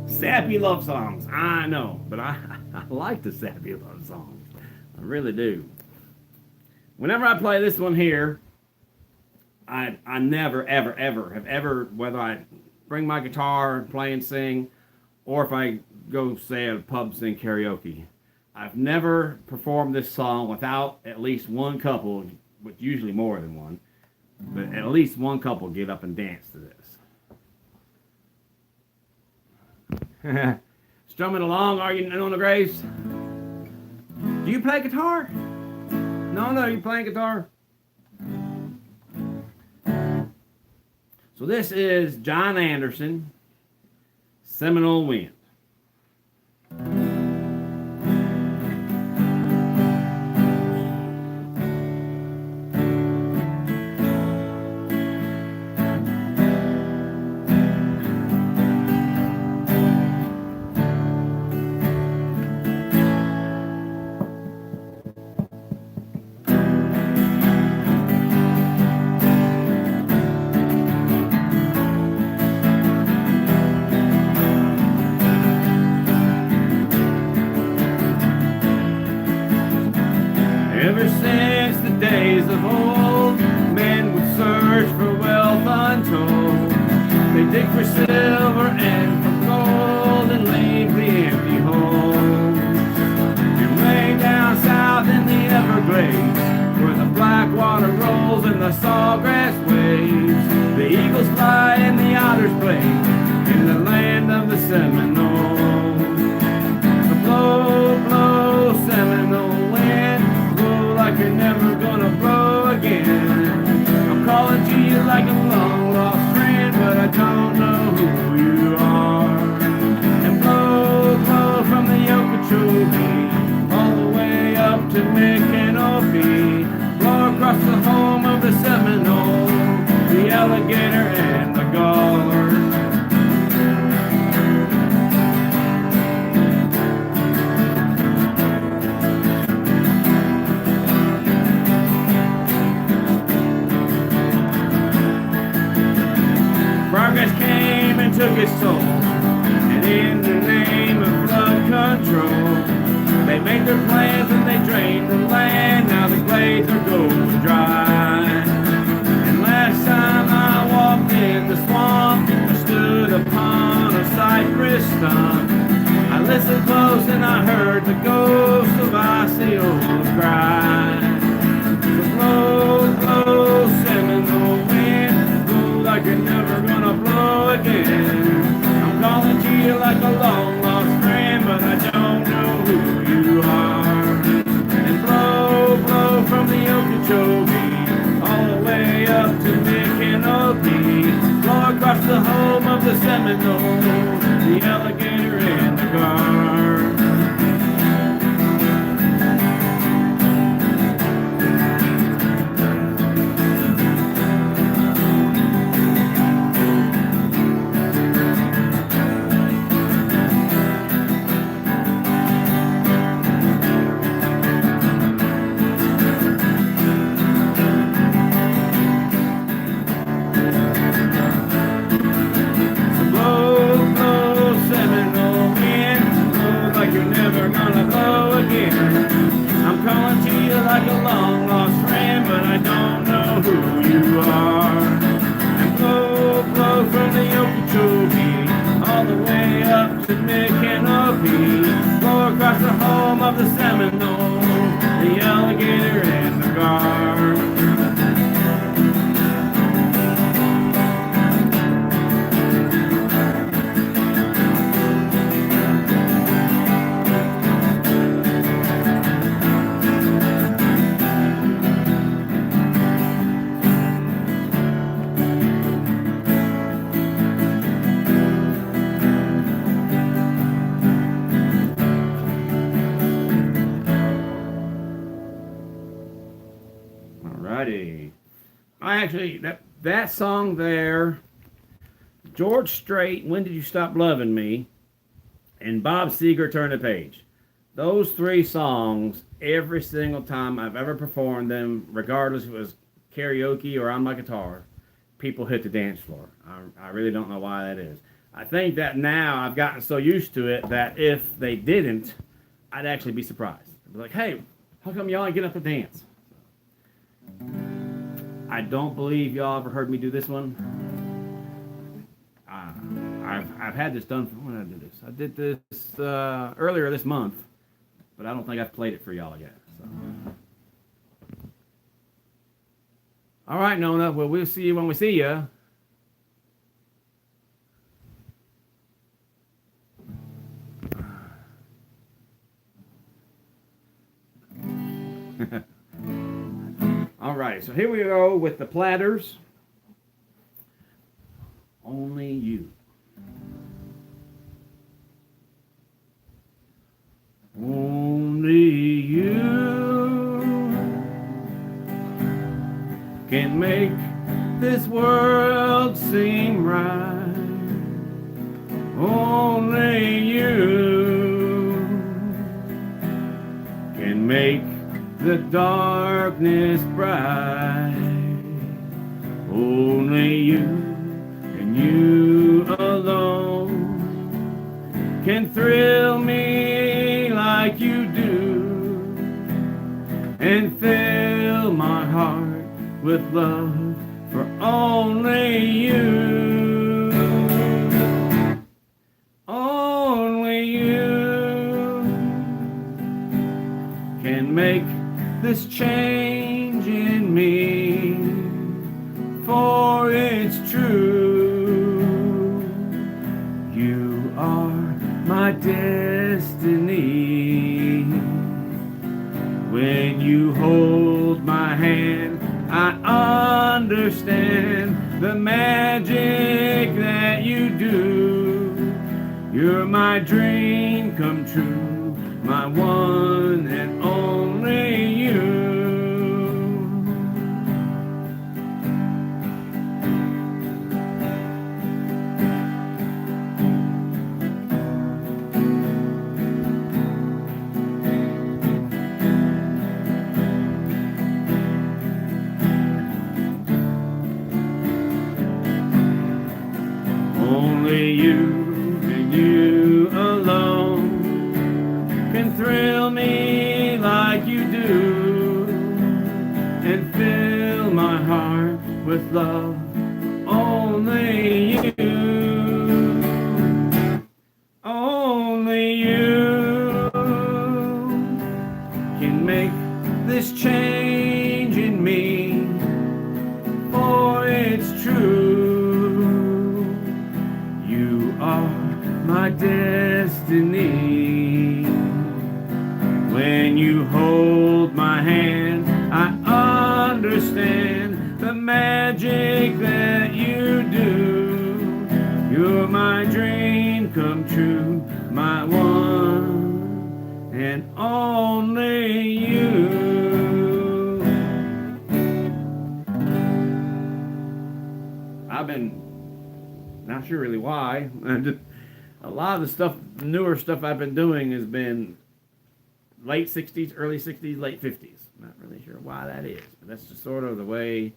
Sappy love songs. I know, but I like the sappy love songs. I really do. Whenever I play this one here, I never, ever, ever have ever, whether I bring my guitar and play and sing, or if I go, say, at a pub sing karaoke. I've never performed this song without at least one couple, with usually more than one, but at least one couple get up and dance to this. Strumming along, are you on the graves? Do you play guitar? No, you playing guitar? So this is John Anderson, Seminole Wind. Ever since the days of old, men would search for wealth untold. They dig for silver and for gold and leave the empty holes. And way down south in the Everglades, where the black water rolls and the sawgrass waves, the eagles fly and the otters play in the land of the Seminoles. So blow, blow, Seminole wind, like you're never gonna blow again. I'm calling to you like a long lost friend, but I don't know who you are. And blow, blow from the Okeechobee all the way up to Michelob. Blow across the home of the Seminole, the alligator and the guard. Progress came and took its toll, and in the name of flood control, they made their plans and they drained the land. Now the glades are going dry. And last time I walked in the swamp, I stood upon a cypress stump. I listened close and I heard the ghost of Osceola cry. So blow, blow, Seminole wind, blow like you're never gonna blow again. I'm calling to you like a long lost friend, but I don't know who you are. And blow, blow from the Okeechobee all the way up to Michelob. Blow across the home of the Seminole, the alligator and the guard. I'm calling to you like a long lost friend, but I don't know who you are. And blow, blow from the Okeechobee all the way up to Michelob. Blow across the home of the Seminole, the alligator and the guard. Actually, that song there, George Strait, When Did You Stop Loving Me, and Bob Seger, Turn the Page. Those three songs, every single time I've ever performed them, regardless if it was karaoke or on my guitar, people hit the dance floor. I really don't know why that is. I think that now I've gotten so used to it that if they didn't, I'd actually be surprised. I'd be like, hey, how come y'all ain't getting up to dance? I don't believe y'all ever heard me do this one. I've had this done. When did I do this? I did this earlier this month, but I don't think I've played it for y'all yet. So. All right, Nona. Well, we'll see you when we see you. All right, so here we go with the Platters. Only you. Only you can make this world seem right. Only you can make the darkness bright. Only you and you alone can thrill me like you do and fill my heart with love for only you. Only you can make this change in me, for it's true. You are my destiny. When you hold my hand, I understand the magic that you do. You're my dream come true, my one and only you. Only you and you alone can thrill me like you do and fill my heart with love. Only you, only you can make this change in me, for it's true. You are my destiny. When you hold my hand, I understand the magic that you do. You're my dream come true, my one and only you. I've been not sure really why. A lot of the stuff, newer stuff I've been doing has been late 60s, early 60s, late 50s. Not really sure why that is, but that's just sort of the way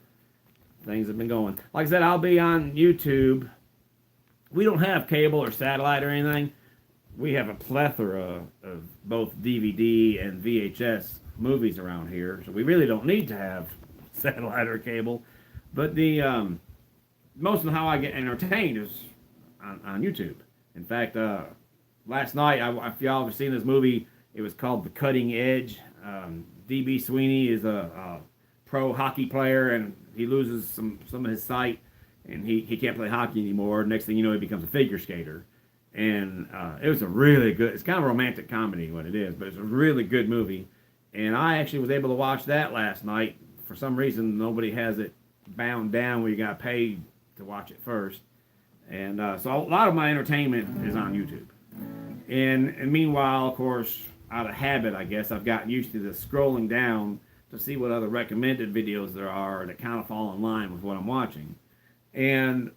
things have been going. Like I said, I'll be on YouTube. We don't have cable or satellite or anything. We have a plethora of both DVD and VHS movies around here, so we really don't need to have satellite or cable. But the most of how I get entertained is on YouTube. In fact, last night, if y'all have seen this movie, it was called The Cutting Edge. D.B. Sweeney is a pro hockey player, and he loses some of his sight, and he can't play hockey anymore. Next thing you know, he becomes a figure skater. And it was a really good, it's kind of a romantic comedy, what it is, but it's a really good movie. And I actually was able to watch that last night. For some reason, nobody has it bound down where you got paid to watch it first. And so a lot of my entertainment is on YouTube. And meanwhile, of course, out of habit, I guess, I've gotten used to the scrolling down to see what other recommended videos there are that kind of fall in line with what I'm watching. And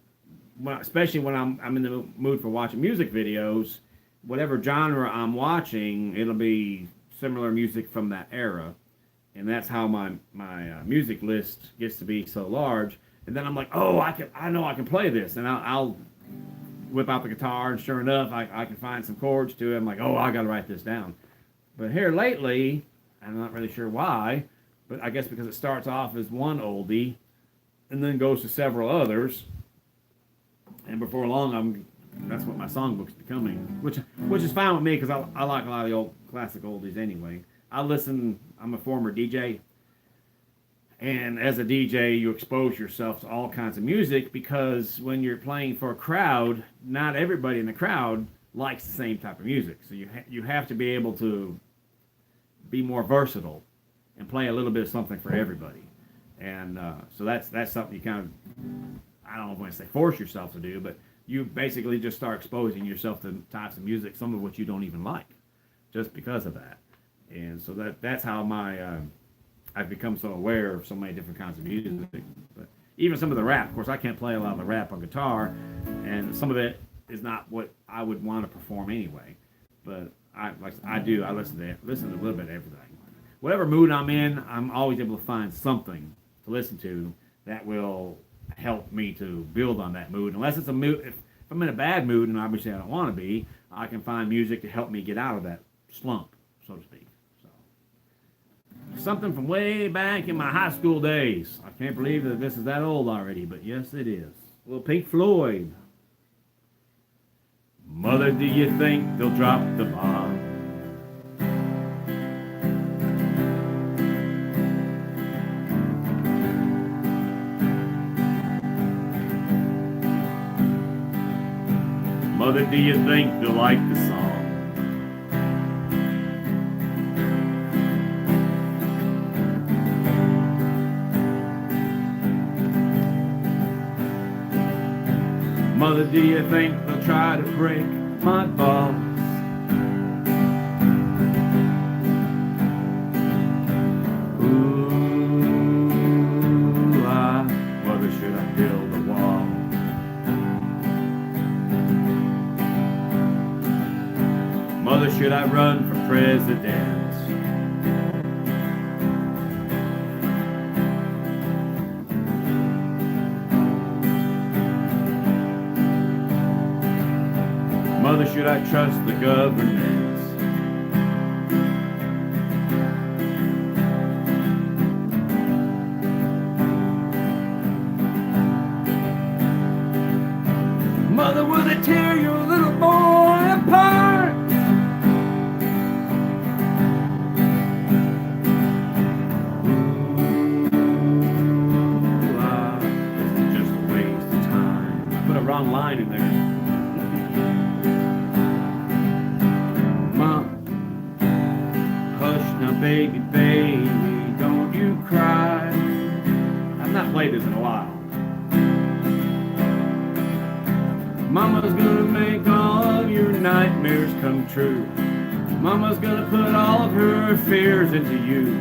especially when I'm in the mood for watching music videos, whatever genre I'm watching, it'll be similar music from that era. And that's how my music list gets to be so large. And then I'm like, oh, I know I can play this, and I'll whip out the guitar, and sure enough, I can find some chords to it. I'm like, oh, I got to write this down. But here lately, I'm not really sure why, but I guess because it starts off as one oldie, and then goes to several others, and before long, I'm that's what my songbook's becoming, which is fine with me because I like a lot of the old classic oldies anyway. I'm a former DJ, and as a DJ, you expose yourself to all kinds of music because when you're playing for a crowd, not everybody in the crowd likes the same type of music. So you have to be able to be more versatile and play a little bit of something for everybody. And so that's something you kind of, I don't want to say force yourself to do, but you basically just start exposing yourself to types of music, some of which you don't even like, just because of that. And so that's how I've become so aware of so many different kinds of music. But even some of the rap, of course, I can't play a lot of the rap on guitar, and some of it is not what I would want to perform anyway. But I listen to a little bit of everything. Whatever mood I'm in, I'm always able to find something to listen to that will help me to build on that mood. Unless it's a mood, if I'm in a bad mood, and obviously I don't want to be, I can find music to help me get out of that slump, so to speak. Something from way back in my high school days. I can't believe that this is that old already, but yes, it is. Well, Pink Floyd. Mother, do you think they'll drop the bomb? Mother, do you think they'll like the song? Mother, do you think they'll try to break my balls? Ooh, mother, should I build a wall? Mother, should I run for president? Mother, should I trust the government? Mother, will they tear your little boy apart? This is just a waste of time. I put a wrong line in there. Baby, baby, don't you cry. I've not played this in a while. Mama's gonna make all of your nightmares come true. Mama's gonna put all of her fears into you.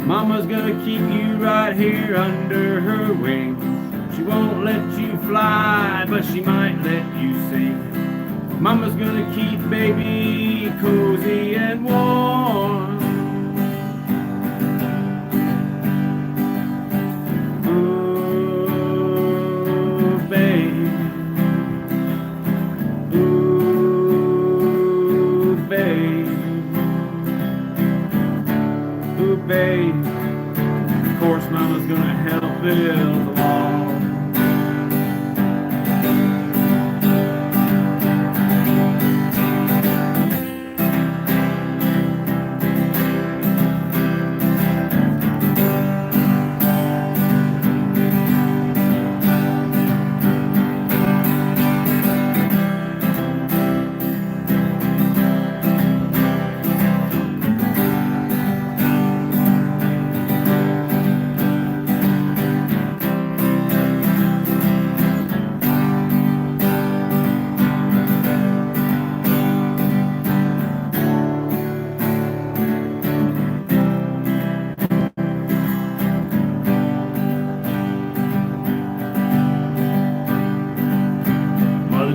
Mama's gonna keep you right here under her wings. She won't let you fly, but she might let you sing. Mama's gonna keep baby cozy and warm. Of course, Mama's gonna help build the wall.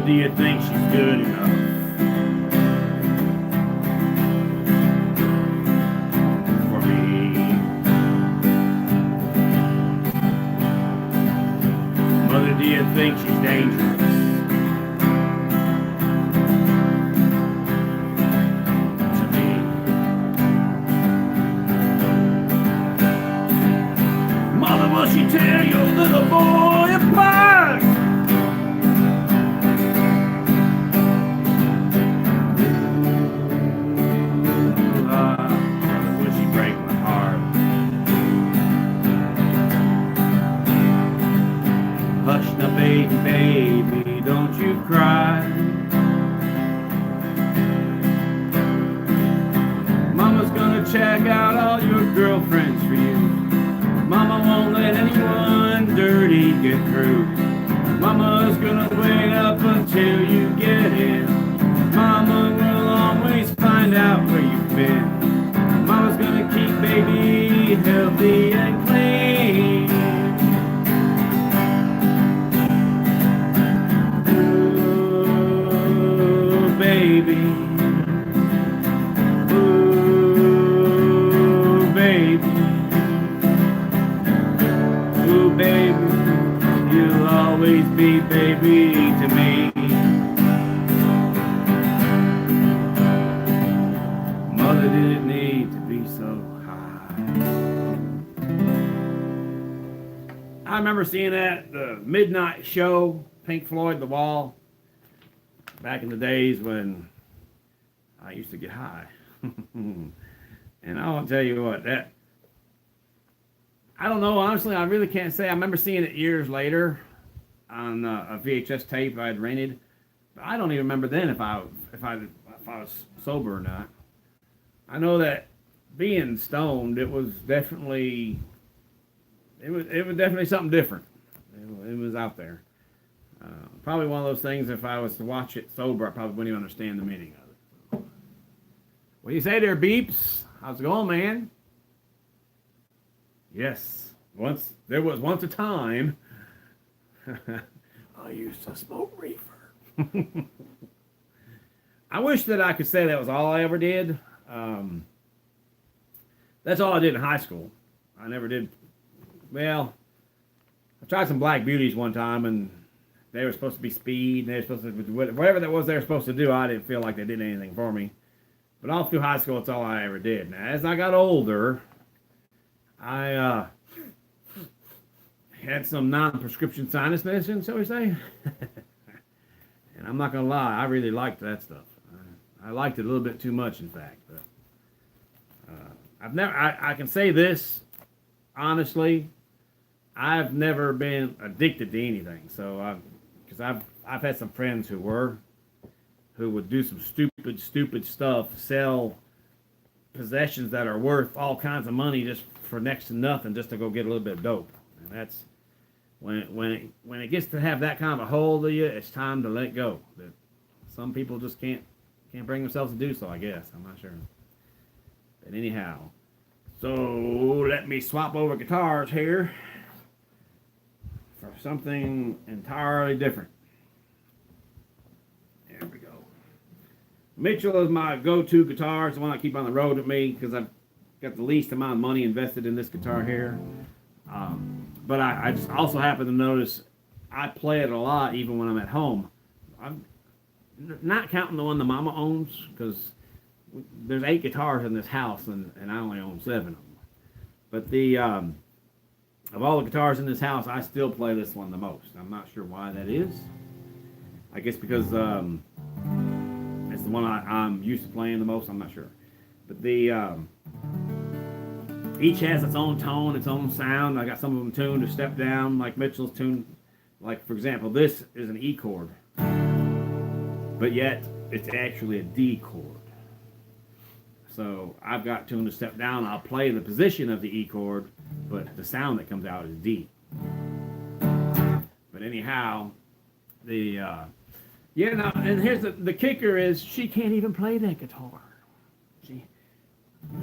Do you think she's good enough for me? Mother, do you think she's dangerous to me? Mother, will she tear your little boy apart? out all your girlfriends for you. Mama won't let anyone dirty get through. Mama's gonna wait up until you get in. Mama will always find out where you've been. Mama's gonna keep baby healthy and clean. Ooh, baby. Ooh, baby. Ooh, baby. You'll always be baby to me. Mother didn't need to be so high. I remember seeing that at the midnight show, Pink Floyd, The Wall, back in the days when I used to get high. And I want to tell you what, that, I don't know, honestly, I really can't say. I remember seeing it years later on a VHS tape I had rented. But I don't even remember then if I was sober or not. I know that being stoned, it was definitely something different. It was out there. Probably one of those things, if I was to watch it sober, I probably wouldn't even understand the meaning of it. So, what do you say there, Beeps? How's it going, man? Yes, there was once a time I used to smoke reefer. I wish that I could say that was all I ever did. That's all I did in high school. I never did, well, I tried some Black Beauties one time, and they were supposed to be speed, and they were supposed to do whatever that was they were supposed to do. I didn't feel like they did anything for me. But all through high school, it's all I ever did. Now, as I got older, I had some non-prescription sinus medicine, shall we say. And I'm not going to lie, I really liked that stuff. I liked it a little bit too much, in fact. But, I can say this, honestly, I've never been addicted to anything. So, because I've had some friends who would do some stupid stuff, sell possessions that are worth all kinds of money just for next to nothing, just to go get a little bit of dope. And that's when it gets to have that kind of a hold of you, it's time to let go. That some people just can't bring themselves to do so, I guess. I'm not sure. But anyhow, so let me swap over guitars here for something entirely different. There we go. Mitchell is my go-to guitar. It's the one I keep on the road with me because I've got the least amount of money invested in this guitar here. But I just also happen to notice I play it a lot even when I'm at home. I'm not counting the one the mama owns, because there's 8 guitars in this house and I only own 7 of them. But of all the guitars in this house, I still play this one the most. I'm not sure why that is. I guess because it's the one I'm used to playing the most. I'm not sure. But each has its own tone, its own sound. I got some of them tuned to step down, like Mitchell's tuned. Like, for example, this is an E chord, but yet it's actually a D chord. So I've got tuned to step down. I'll play the position of the E chord, but the sound that comes out is D. But anyhow, and here's the kicker is she can't even play that guitar.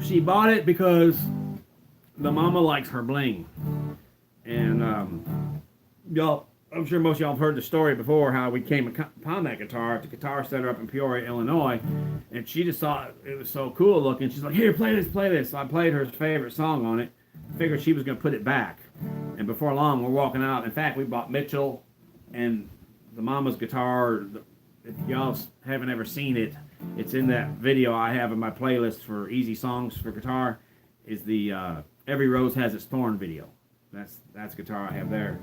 She bought it because the mama likes her bling. And y'all, I'm sure most of y'all have heard the story before, how we came upon that guitar at the Guitar Center up in Peoria, Illinois, and she just thought it was so cool looking. She's like, here, play this. So I played her favorite song on it. Figured she was going to put it back. And before long, we're walking out. In fact, we bought Mitchell and the mama's guitar. If y'all haven't ever seen it, it's in that video I have in my playlist for easy songs for guitar. Is the Every Rose Has Its Thorn video. That's the guitar I have there.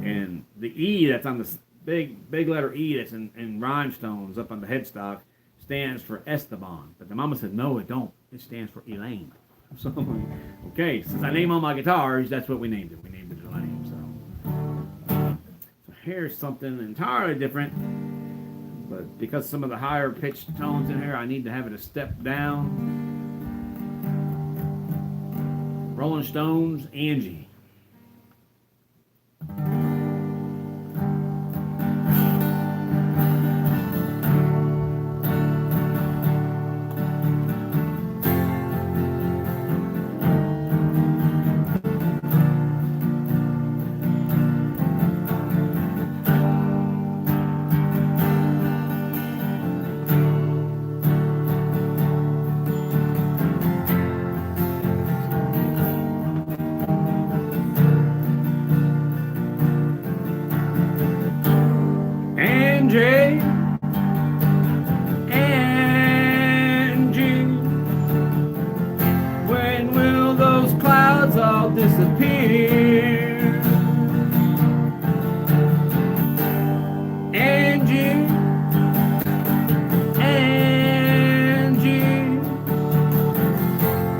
And the E that's on the big letter E that's in rhinestones up on the headstock stands for Esteban. But the mama said, no, it don't. It stands for Elaine. So I'm like, okay, since I name all my guitars, that's what we named it. We named it Elaine. So here's something entirely different. But because some of the higher pitched tones in here, I need to have it a step down. Rolling Stones, Angie. Angie, Angie, when will those clouds all disappear? Angie, Angie,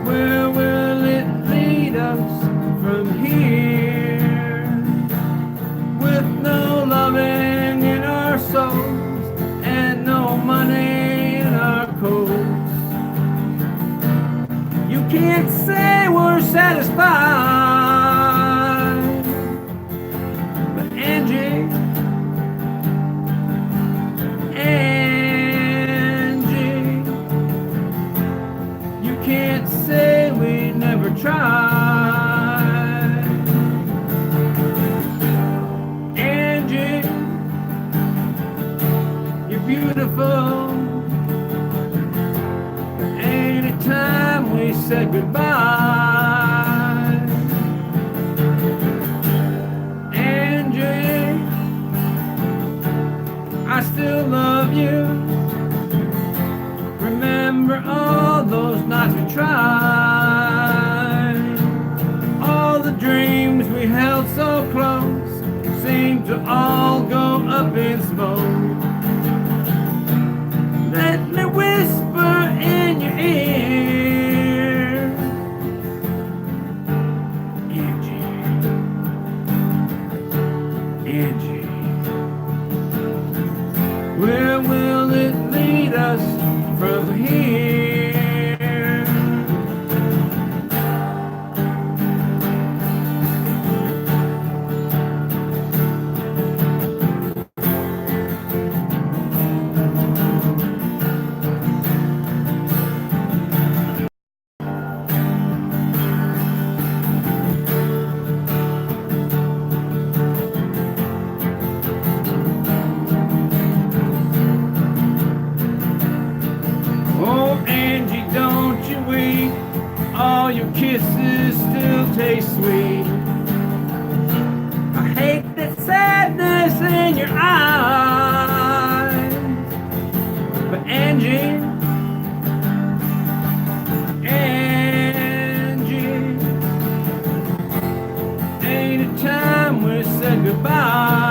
where will it lead us from here? With no loving in our souls and no money in our coats, you can't say we're satisfied. But Angie, Angie, you can't say we never tried. Angie, you're beautiful. But ain't it time we said goodbye? Angie, I still love you. Remember all those nights we tried. All the dreams we held so close seem to all go up in smoke. Let me whisper in your ear, Angie, Angie, where will it lead us from here? Oh, Angie, don't you weep. All your kisses still taste sweet. I hate that sadness in your eyes. But Angie, Angie, ain't it time we said goodbye?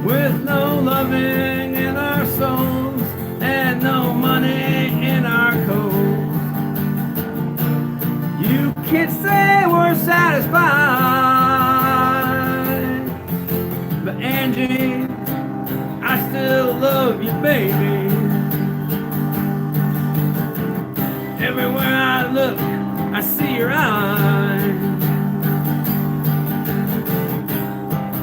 With no loving in our souls and no money in our coats, you can't say we're satisfied. But Angie, I still love you, baby. Everywhere I look, I see your eyes.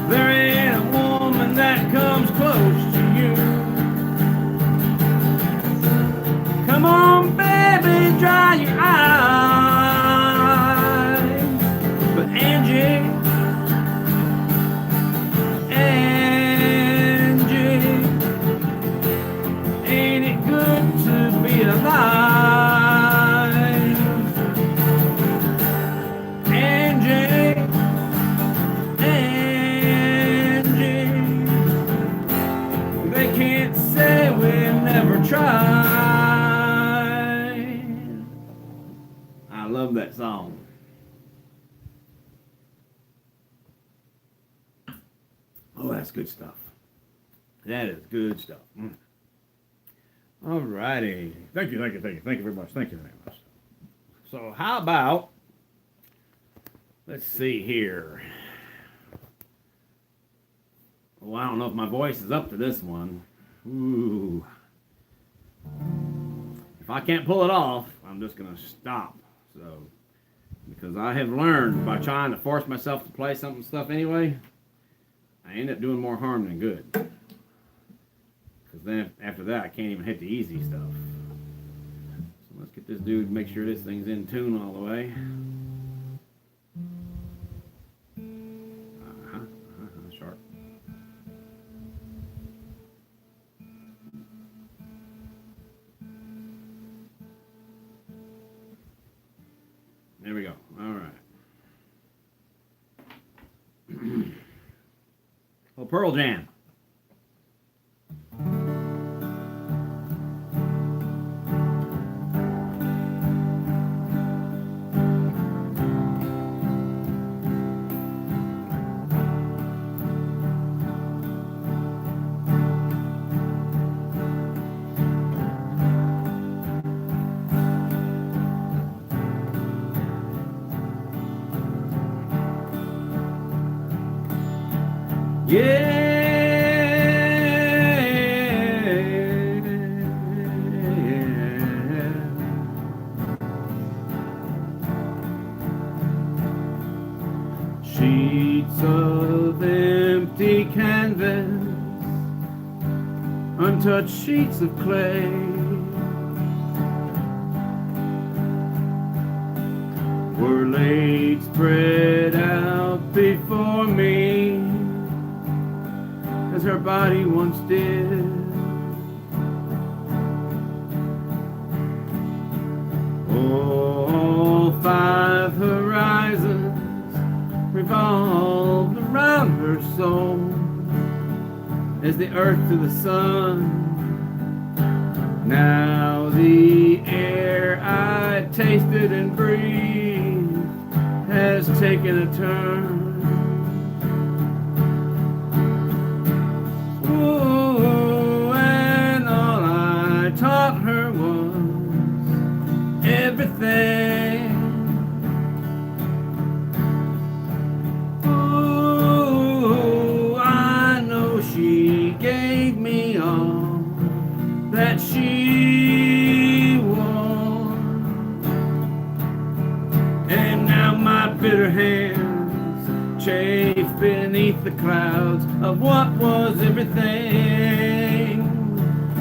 There ain't a woman that comes close to you. Come on, baby, dry your eyes. But Angie, Angie, ain't it good to be alive? Angie, Angie, they can't say we never tried. I love that song. Oh, that's good stuff. That is good stuff. All righty. Thank you very much. So how about, let's see here. Well, I don't know if my voice is up to this one. Ooh. If I can't pull it off, I'm just going to stop. So, because I have learned by trying to force myself to play some stuff anyway, I end up doing more harm than good. Because then after that, I can't even hit the easy stuff. So let's get this dude, make sure this thing's in tune all the way. Sharp. There we go. All right. Well, Pearl Jam. Sheets of empty canvas, untouched sheets of clay, were laid spread out before me, as her body once did. All 5 horizons revolved around her soul, as the earth to the sun. Now the air I tasted and breathed has taken a turn. Ooh, and all I taught her was everything. Ooh, I know she gave me all that she wore, and now my bitter hands chafe beneath the clouds of what was everything.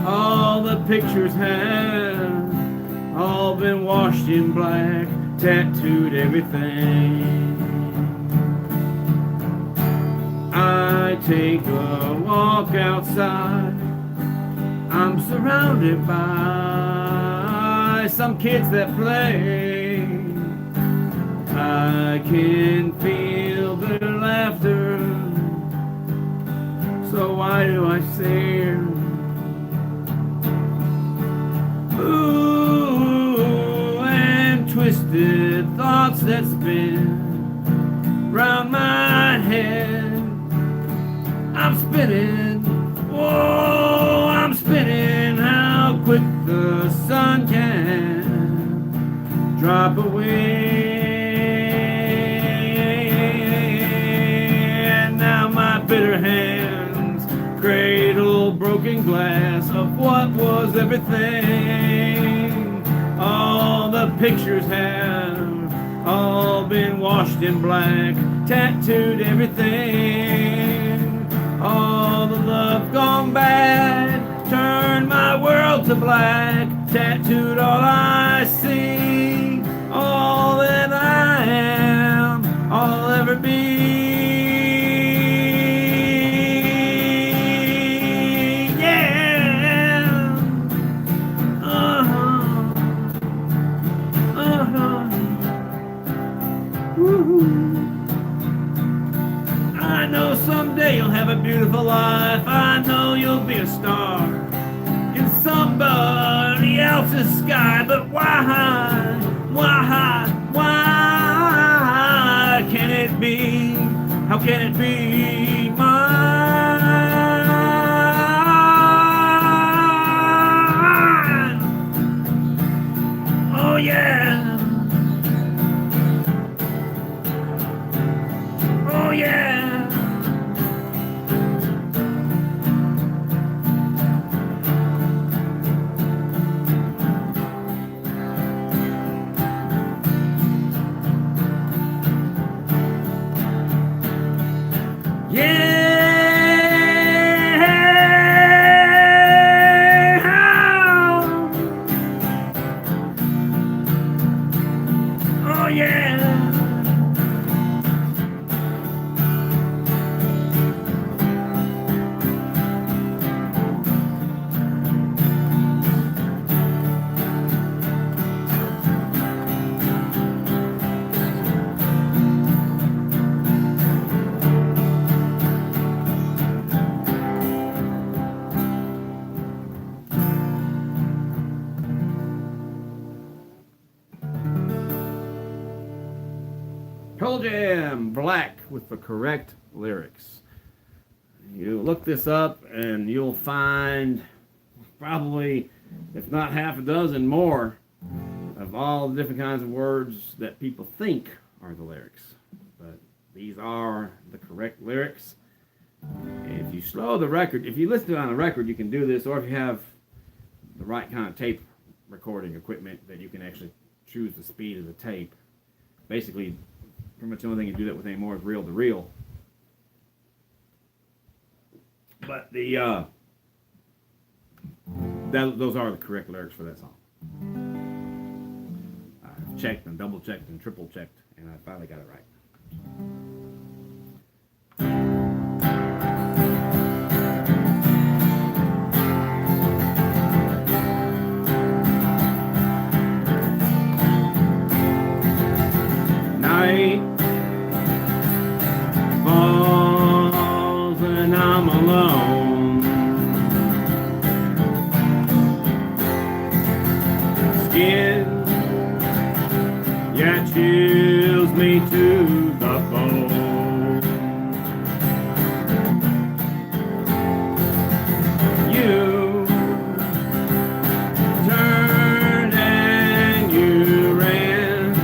All the pictures have all been washed in black, tattooed everything. I take a walk outside, I'm surrounded by some kids that play. I can feel their laughter, so why do I sing? Ooh, and twisted thoughts that spin round my head. I'm spinning, whoa, I'm spinning. How quick the sun can drop away. And now my bitter hands cradle broken glass of what was everything. All the pictures have all been washed in black, tattooed everything. All the love gone bad turned my world to black, tattooed all I see, all that I am, all I'll ever be. I know someday you'll have a beautiful life. I know you'll be a star in somebody else's sky. But why can it be? How can it be mine? yeah. Oh yeah. Yeah. Oh yeah. Pearl Jam, Black, with the correct lyrics. You look this up and you'll find probably, if not half a dozen more, of all the different kinds of words that people think are the lyrics. But these are the correct lyrics. If you slow the record, if you listen to it on a record, you can do this, or if you have the right kind of tape recording equipment that you can actually choose the speed of the tape. Basically, pretty much the only thing you do that with anymore is reel to reel. But those are the correct lyrics for that song. I've checked and double checked and triple checked, and I finally got it right. Night falls and I'm alone. Skin, yeah, chills me to the bone. You turned and you ran.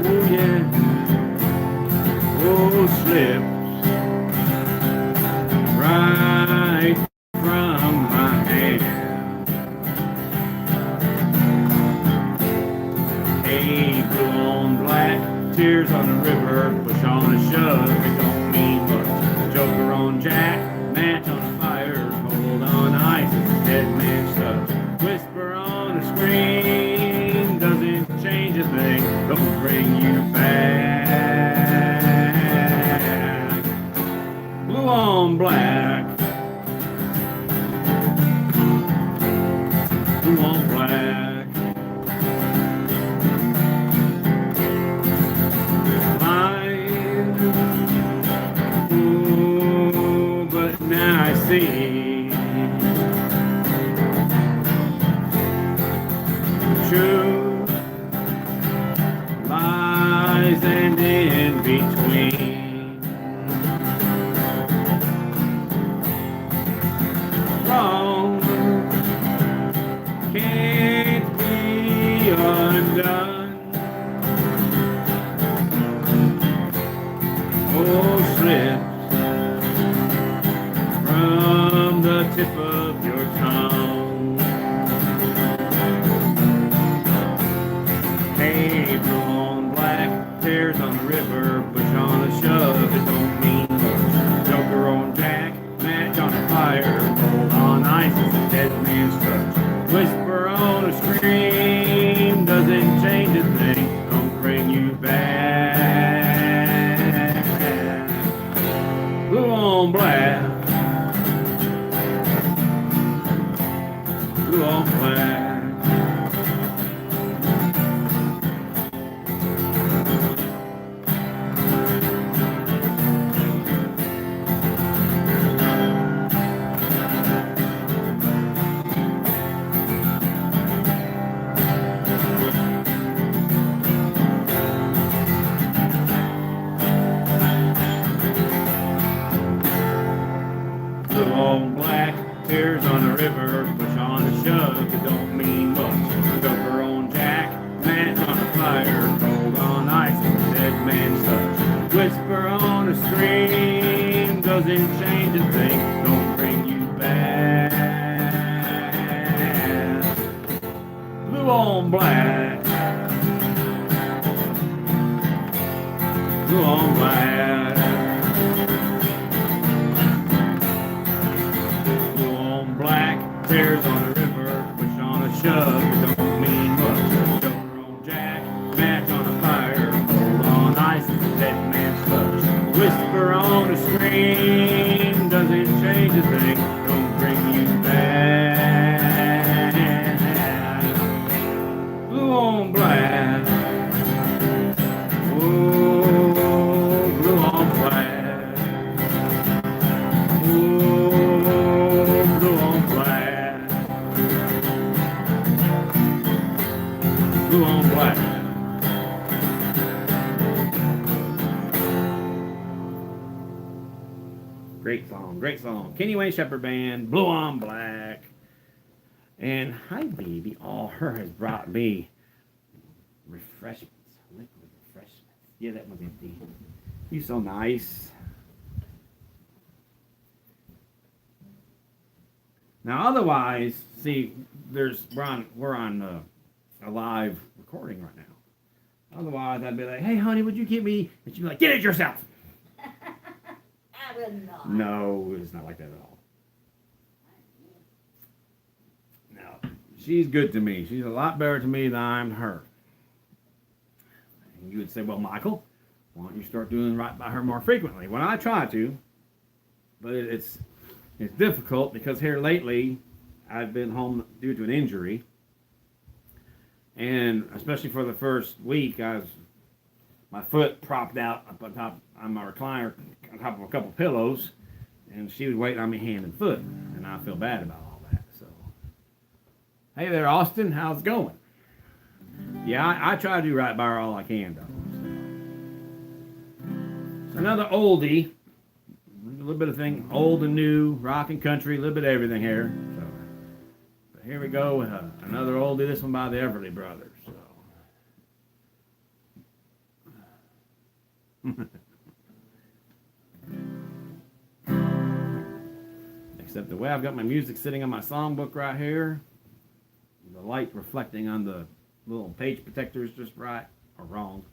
Oh yeah. Oh, slipped right from my hand. Hey, blue on black, tears on the river, push on a shove, it don't mean much. Joker on jack, match on a fire, hold on ice, it's a dead man's stuff. Whisper on a screen, doesn't change a thing, don't bring you back. Blue on black, blue on black. Blind, ooh, but now I see. Truth lies and in between. Wrong can't be undone. Oh, slips from the tip of your tongue. Hey, blue on black, tears on the river, push on a shove, it don't mean much. Joker on jack, match on a fire, hold on ice, it's a dead man's touch. Whisper on a scream, doesn't change a whisper on a stream doesn't change a thing, don't bring you back. Blue on black, blue on black, blue on black, tears on the river, push on a shove, it don't mean much. Shoulder on jack, match on a fire, hold on ice, dead man's slush. Whisper on a scream doesn't change a thing, don't bring you back. Blue on black, oh, blue on black, oh, blue on black, blue on black. Great song, great song. Kenny Wayne Shepherd Band, Blue on Black. And hi, baby. Oh, her has brought me refreshments, liquid refreshments. Yeah, that was empty. You so nice. Now, otherwise, see, we're on a live recording right now. Otherwise, I'd be like, hey, honey, would you get me? And she'd be like, get it yourself. I will not. No, it's not like that at all. No, she's good to me. She's a lot better to me than I'm her. And you would say, well, Michael, why don't you start doing right by her more frequently? Well, I try to, but it's difficult because here lately I've been home due to an injury. And especially for the first week, my foot propped out up on top on my recliner on top of a couple pillows, and she was waiting on me hand and foot, and I feel bad about all that. So, hey there, Austin, how's it going? Yeah, I try to do right by her all I can, though. So another oldie, a little bit of thing, old and new, rock and country, a little bit of everything here. So, but here we go with another oldie. This one by the Everly Brothers. So. Except the way I've got my music sitting on my songbook right here, the light reflecting on the little page protector is just right or wrong.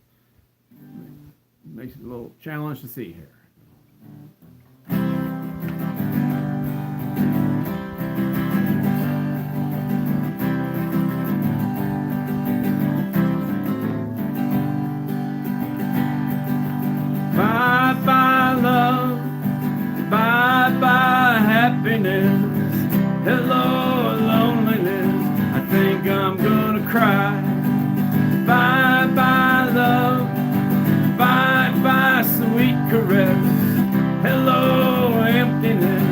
Makes it a little challenge to see here. Bye-bye love, bye-bye happiness, hello loneliness, I think I'm gonna cry. Bye-bye love, bye-bye sweet caress, hello emptiness,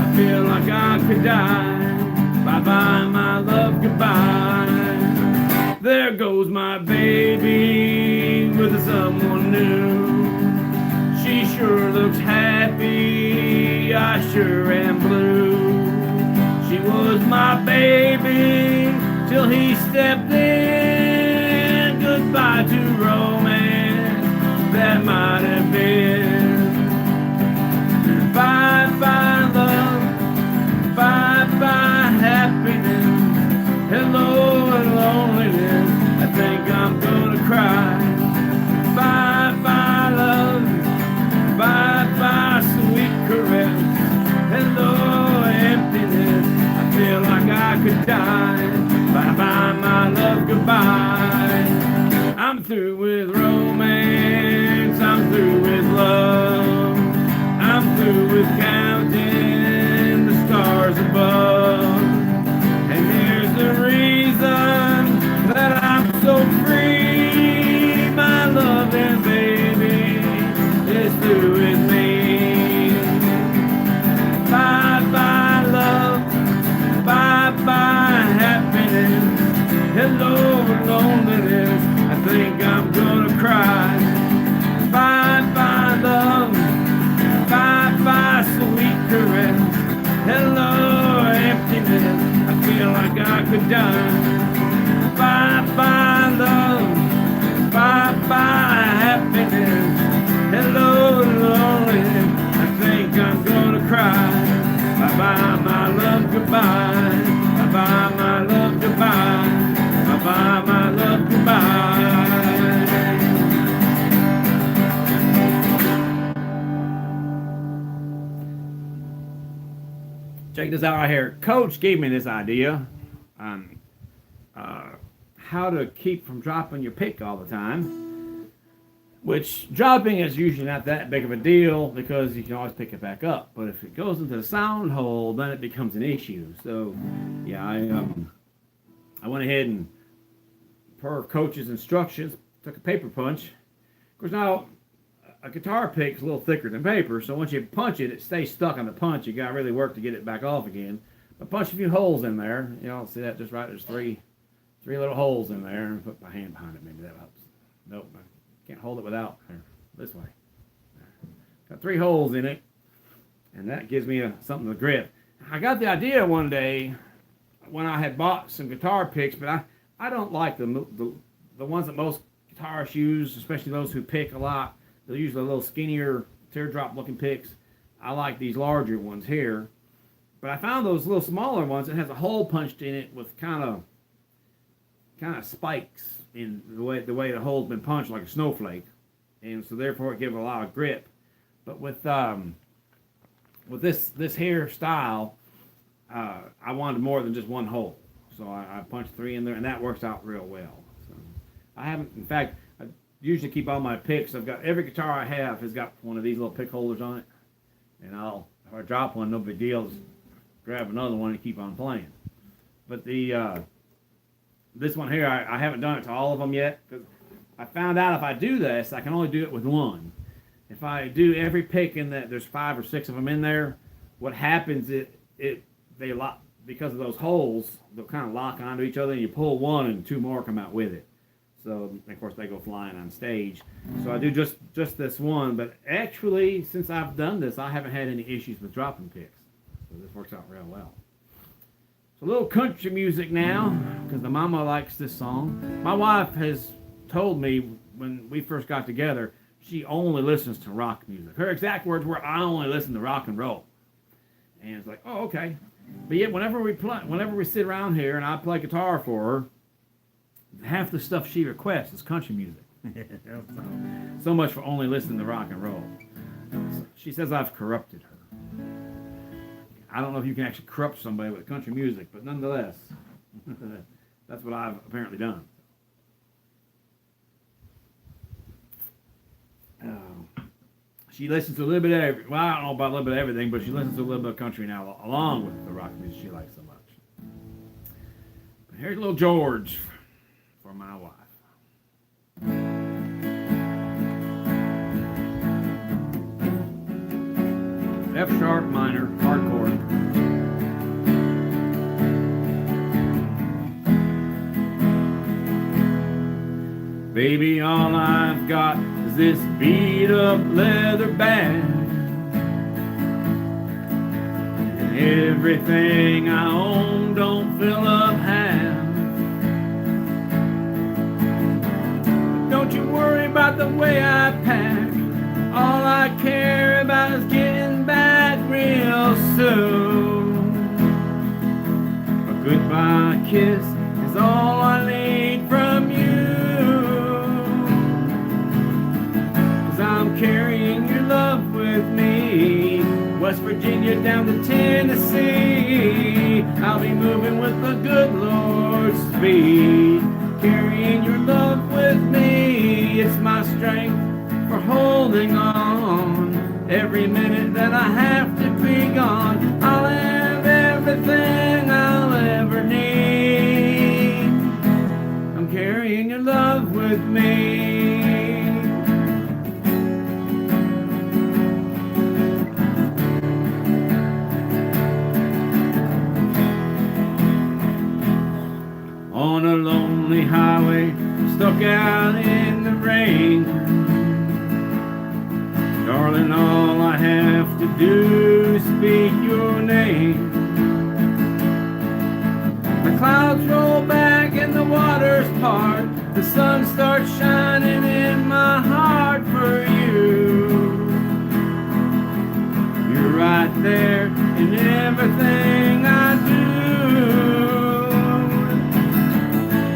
I feel like I could die. Bye-bye my love, goodbye. There goes my baby with someone new. She sure looks happy, I sure am blue. She was my baby till he stepped in. Goodbye to romance that might have been. Bye-bye love, bye-bye happiness, hello loneliness, I think I'm gonna cry. Bye-bye love, bye-bye sweet caress, hello emptiness, I feel like I could die. Bye-bye my love, goodbye. I'm through with romance, I'm through with love, I'm through with counting the stars above. And here's the reason that I'm so free, my loving baby is through with me. Bye-bye love, bye-bye happiness, hello loneliness, I think I'm gonna cry. Bye-bye love, bye-bye sweet caress, hello emptiness, I feel like I could die. Bye-bye love, bye-bye happiness, hello check this out right here. Coach gave me this idea on how to keep from dropping your pick all the time. Which dropping is usually not that big of a deal because you can always pick it back up. But if it goes into the sound hole, then it becomes an issue. So, yeah, I went ahead and, per Coach's instructions, took a paper punch. Of course, now a guitar pick's a little thicker than paper, so once you punch it, it stays stuck on the punch. You got to really work to get it back off again. But punch a few holes in there. You know, see that just right? There's three little holes in there. And put my hand behind it. Maybe that helps. Nope. Can't hold it without. Here, this way. Got 3 holes in it, and that gives me something to grip. I got the idea one day when I had bought some guitar picks, but I don't like the ones that most guitarists use, especially those who pick a lot. They're usually a little skinnier, teardrop-looking picks. I like these larger ones here, but I found those little smaller ones that has a hole punched in it with kind of spikes in the way the hole's been punched, like a snowflake, and so therefore it gives a lot of grip. But with this here style, I wanted more than just one hole, so I punched 3 in there, and that works out real well. So I haven't, in fact, I usually keep all my picks. I've got every guitar I have has got one of these little pick holders on it, and if I drop one, no big deal. Just grab another one and keep on playing. But this one here, I haven't done it to all of them yet, because I found out if I do this, I can only do it with one. If I do every pick in that, there's 5 or 6 of them in there, what happens, they lock, because of those holes, they'll kind of lock onto each other, and you pull one and 2 more come out with it. So, of course, they go flying on stage. So I do just this one, but actually, since I've done this, I haven't had any issues with dropping picks. So this works out real well. A little country music now, because the mama likes this song. My wife has told me when we first got together, she only listens to rock music. Her exact words were, "I only listen to rock and roll." And it's like, oh, okay. But yet, whenever we sit around here and I play guitar for her, half the stuff she requests is country music. So much for only listening to rock and roll. She says I've corrupted her. I don't know if you can actually corrupt somebody with country music, but nonetheless, that's what I've apparently done. She listens to a little bit of well, I don't know about a little bit of everything, but she listens to a little bit of country now, along with the rock music she likes so much. But here's little George for my wife. F sharp minor, hard chord. Baby, all I've got is this beat up leather bag, and everything I own don't fill up half. Don't you worry about the way I pack. All I care about is getting back real soon. A goodbye kiss is all I need from you. 'Cause I'm carrying your love with me, West Virginia down to Tennessee. I'll be moving with the good Lord's speed, carrying your love with me. It's my strength for holding on. Every minute that I have to be gone, I'll have everything I'll ever need. I'm carrying your love with me. On a lonely highway, stuck out in the rain, darling, all I have to do is speak your name. The clouds roll back and the waters part. The sun starts shining in my heart for you. You're right there in everything I do.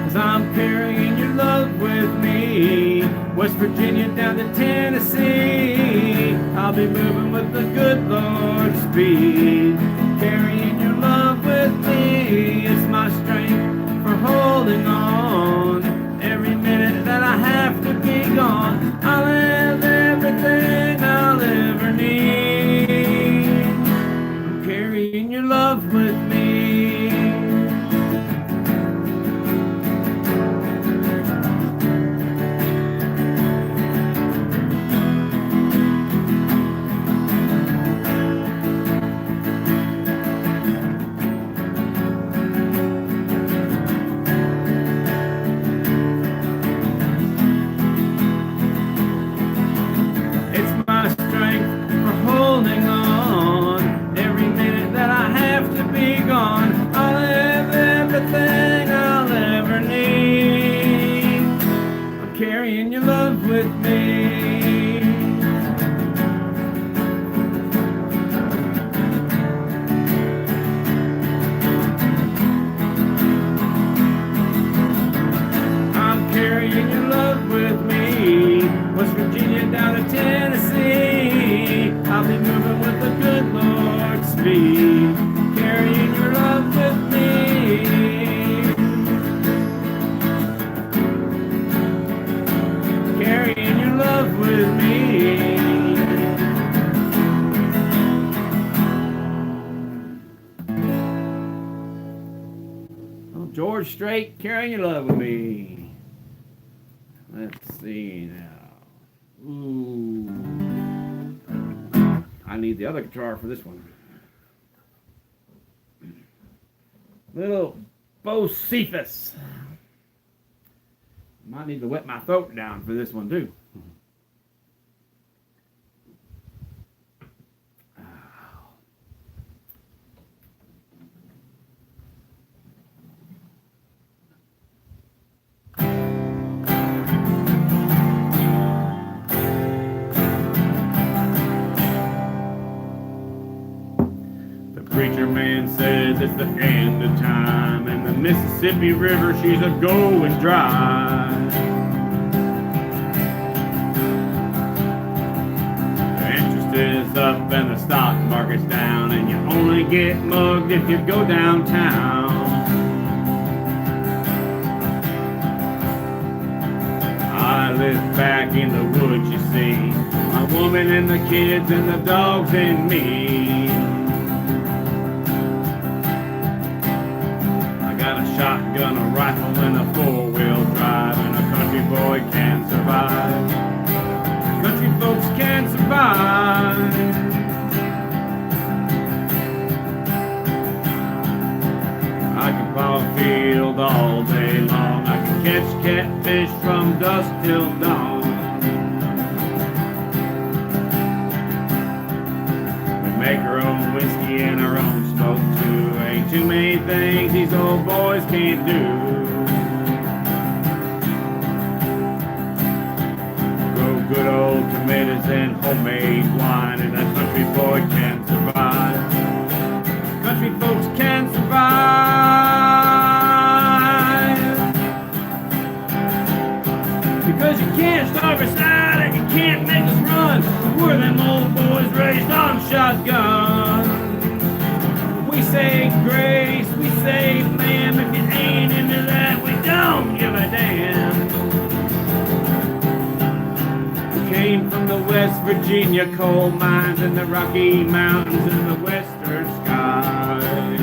'Cause I'm carrying your love with me, West Virginia down to Tennessee. I'll be moving with the good Lord's speed, carrying your carrying your love with me. I'm carrying your love with me. West Virginia down to Tennessee. I'll be moving with the good Lord's speed. Carrying your love with me. Carrying your love with me. Oh, George Strait, carrying your love with me. Let's see now. Ooh. I need the other guitar for this one. Little Bocephus. Might need to wet my throat down for this one too. The preacher man says it's the end of time, and the Mississippi River, she's a going dry. The interest is up and the stock market's down, and you only get mugged if you go downtown. I live back in the woods, you see, my woman and the kids and the dogs and me. Shotgun, a rifle, and a four-wheel drive, and a country boy can survive. Country folks can survive. I can plow a field all day long. I can catch catfish from dusk till dawn. We make our own whiskey and our own smoke too. Ain't too many things these old boys can't do. Grow good old tomatoes and homemade wine, and a country boy can survive. Country folks can survive. Because you can't starve us out and you can't make us run. We're them old boys raised on shotguns. We say grace, we say ma'am, if you ain't into that, we don't give a damn. We came from the West Virginia coal mines and the Rocky Mountains and the western skies.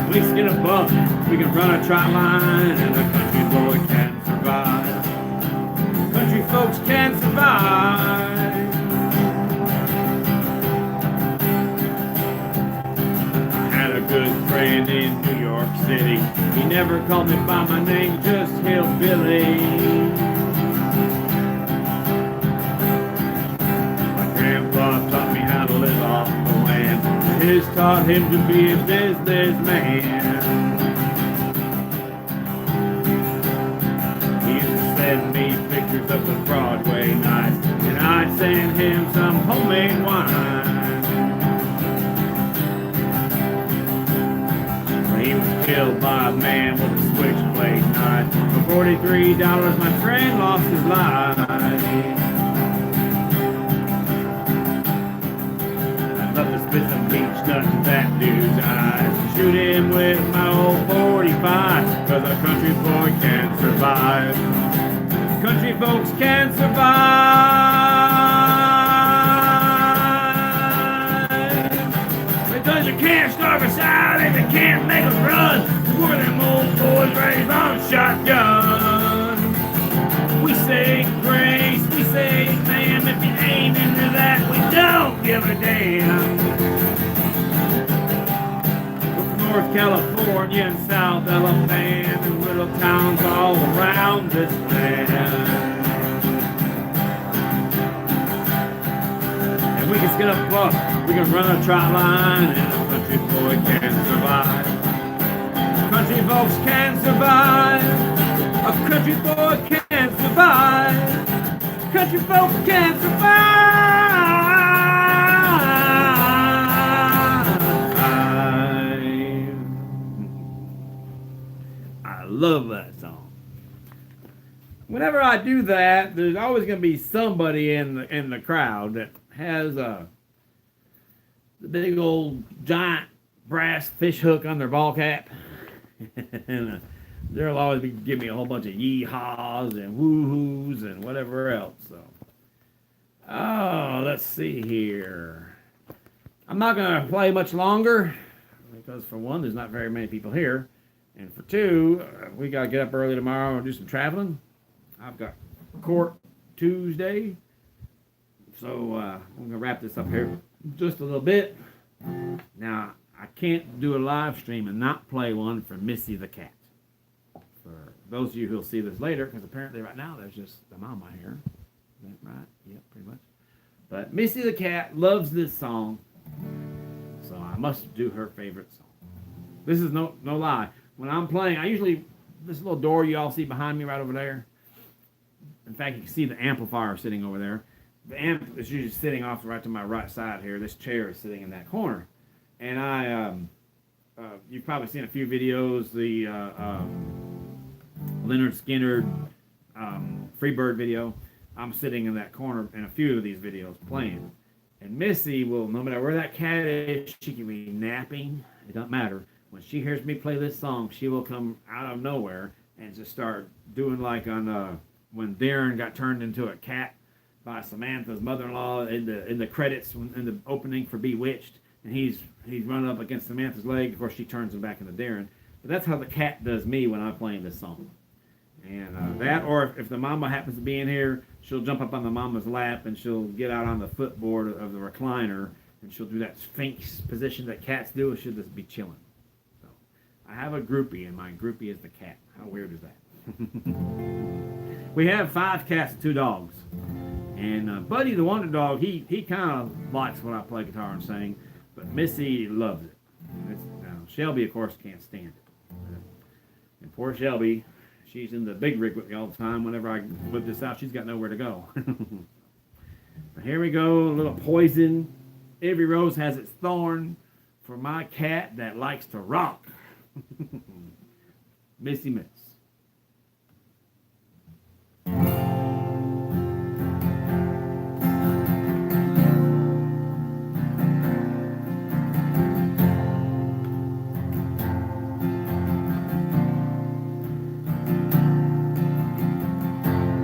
We skin a buck, we can run a trot line, and a country boy can survive. Country folks can survive. Good friend in New York City. He never called me by my name, just Hillbilly. My grandpa taught me how to live off the land. His taught him to be a businessman. He used to send me pictures of the Broadway nights, and I'd send him some homemade wine. He was killed by a man with a switchblade knife. For $43, my friend lost his life. I'd love to spit some beach nuts in that dude's eyes. Shoot him with my old 45, cause a country boy can survive. Country folks can survive. Because you can't starve us out and you can't make us run. We're them old boys raised on shotgun. We say grace, we say ma'am, if you ain't into that, we don't give a damn. We're from North California and South Alabama and little towns all around this land. We can skin a buck, we can run a trot line, and a country boy can survive. Country folks can't survive. A country boy can't survive. Country folks can't survive. I love that song. Whenever I do that, there's always going to be somebody in the crowd that has the big old giant brass fish hook on their ball cap. And they'll always be giving me a whole bunch of yee-haws and woo-hoos and whatever else. So, oh, let's see here. I'm not going to play much longer because, for one, there's not very many people here. And for two, we got to get up early tomorrow and do some traveling. I've got court Tuesday. So I'm going to wrap this up here just a little bit. Now, I can't do a live stream and not play one for Missy the cat. For those of you who'll see this later, because apparently right now there's just the mama here. Is that right? Yep, pretty much. But Missy the cat loves this song, so I must do her favorite song. This is no lie. When I'm playing, I usually, this little door you all see behind me right over there. In fact, you can see the amplifier sitting over there. The amp is usually sitting off right to my right side here. This chair is sitting in that corner. And you've probably seen a few videos, the Leonard Skinner Freebird video. I'm sitting in that corner in a few of these videos playing. And Missy will, no matter where that cat is, she can be napping. It doesn't matter. When she hears me play this song, she will come out of nowhere and just start doing like on when Darren got turned into a cat by Samantha's mother-in-law in the credits in the opening for Bewitched, and he's running up against Samantha's leg. Of course, she turns him back into Darren. But that's how the cat does me when I'm playing this song. And that, or if the mama happens to be in here, she'll jump up on the mama's lap and she'll get out on the footboard of the recliner and she'll do that sphinx position that cats do, and she'll just be chilling. So I have a groupie, and my groupie is the cat. How weird is that? We have 5 cats and 2 dogs. And Buddy the Wonder Dog, he kind of likes when I play guitar and sing, but Missy loves it. Shelby, of course, can't stand it. And poor Shelby, she's in the big rig with me all the time. Whenever I whip this out, she's got nowhere to go. But here we go, a little Poison. Every rose has its thorn for my cat that likes to rock. Missy Miss.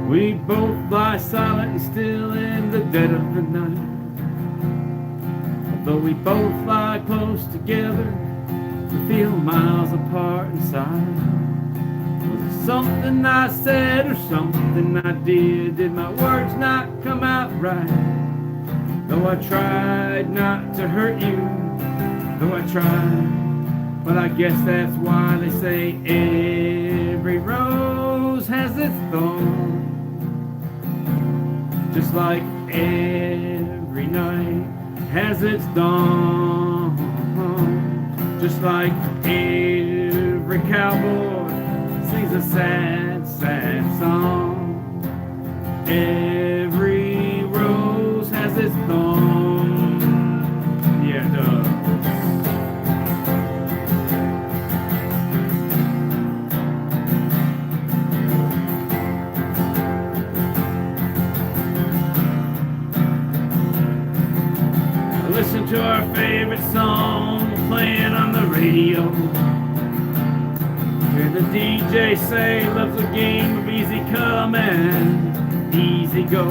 We both lie silent and still in the dead of the night. Although we both lie close together, we feel miles apart inside. Was it something I said or something I did? Did my words not come out right? Though I tried not to hurt you, though I tried. But I guess that's why they say every rose has its thorn. Just like every night has its dawn. Just like every cowboy sings a sad, sad song. Every rose has its thorn. Yeah, it does. Listen to our favorite song playing on the radio. Hear the DJ say love's a game of easy come and easy go.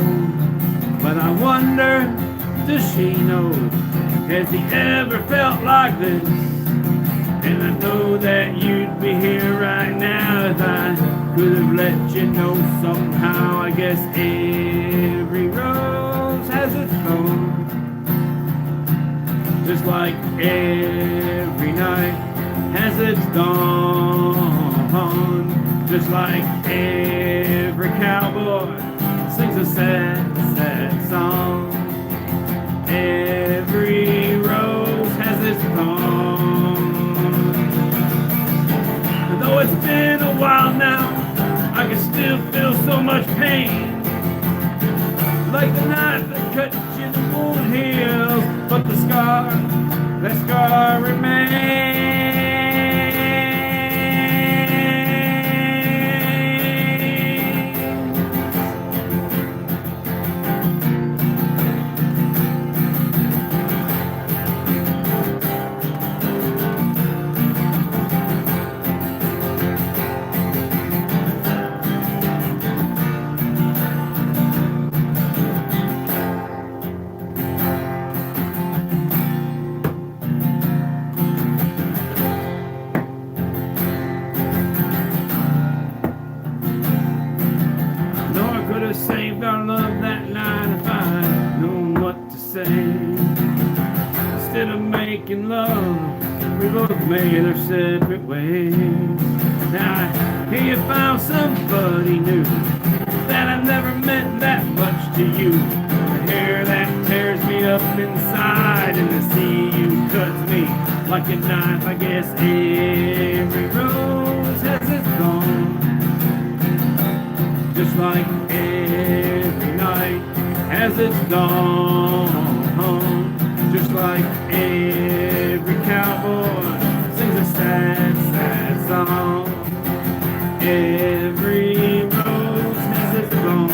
But I wonder, does she know? Has he ever felt like this? And I know that you'd be here right now if I could have let you know somehow. I guess every rose has its thorn. Just like every night has its dawn. Just like every cowboy sings a sad, sad song. Every rose has its thorn. Though it's been a while now, I can still feel so much pain. Like the knife that cut you in the wound heals, but that scar remains. Saved our love that night if I'd known what to say. Instead of making love, we both made our separate ways. Now I hear you found somebody new, that I never meant that much to you. The hair that tears me up inside, and to see you cuts me like a knife. I guess every rose has its thorn, just like every night has its dawn, just like every cowboy sings a sad, sad song. Every rose has its dawn.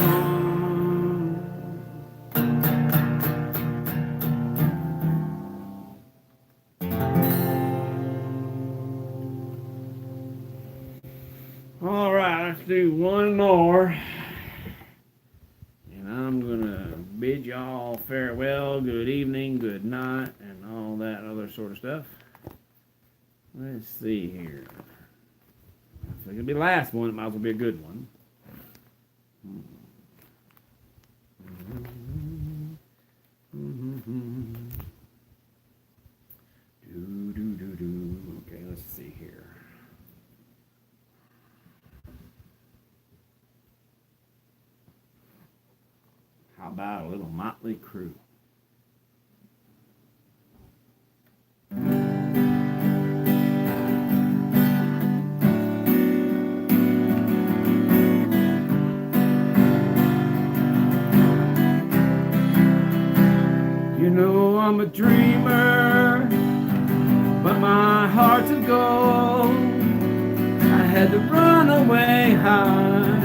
All right, let's do one more. I'm going to bid y'all farewell, good evening, good night, and all that other sort of stuff. Let's see here. If it's going to be the last one, it might as well be a good one. Okay, let's see here. How about a little Motley Crue? You know I'm a dreamer, but my heart's of gold. I had to run away high,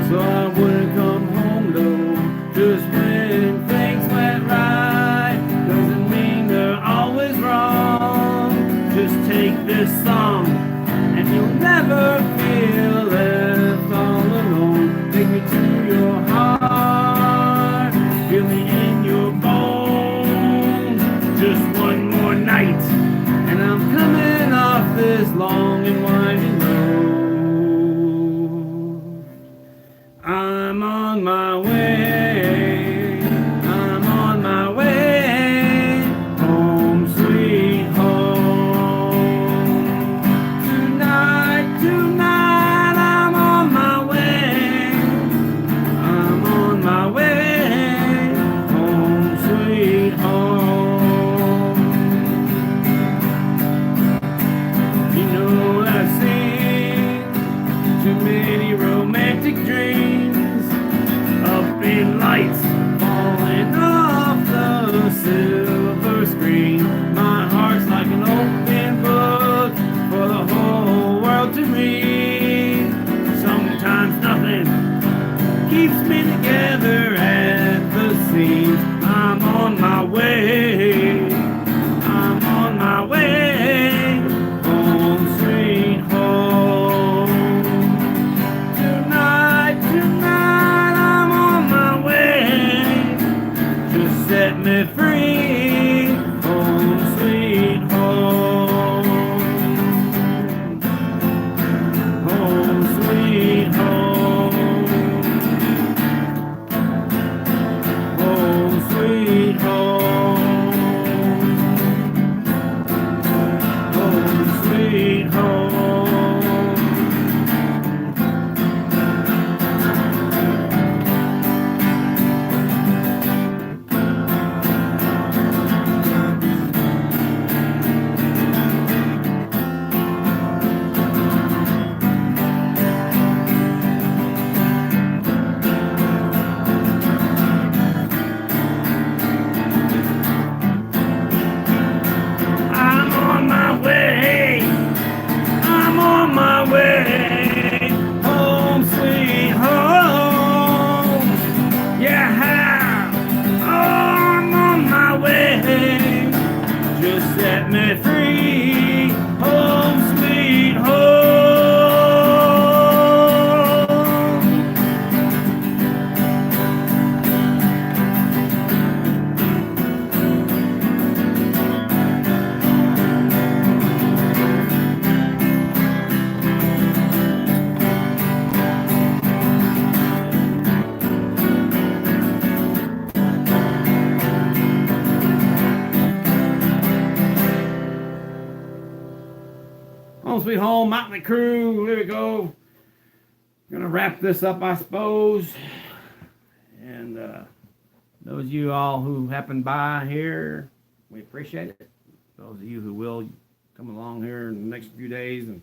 so I wouldn't come home though. Just when things went right doesn't mean they're always wrong. Just take this song and you'll never feel left all alone. Take me to your heart, feel me in your bones. Just one more night and I'm coming off this long and winding road. I'm on my way. Dreams up in lights falling off the silver screen. My heart's like an open book for the whole world to read. Sometimes nothing keeps me together at the seams. I'm on my way. I'm on my way. Home sweet home. Tonight Sweet Home, Motley Crue. Here we go. Gonna wrap this up, I suppose. And those of you all who happen by here, we appreciate it. Those of you who will come along here in the next few days and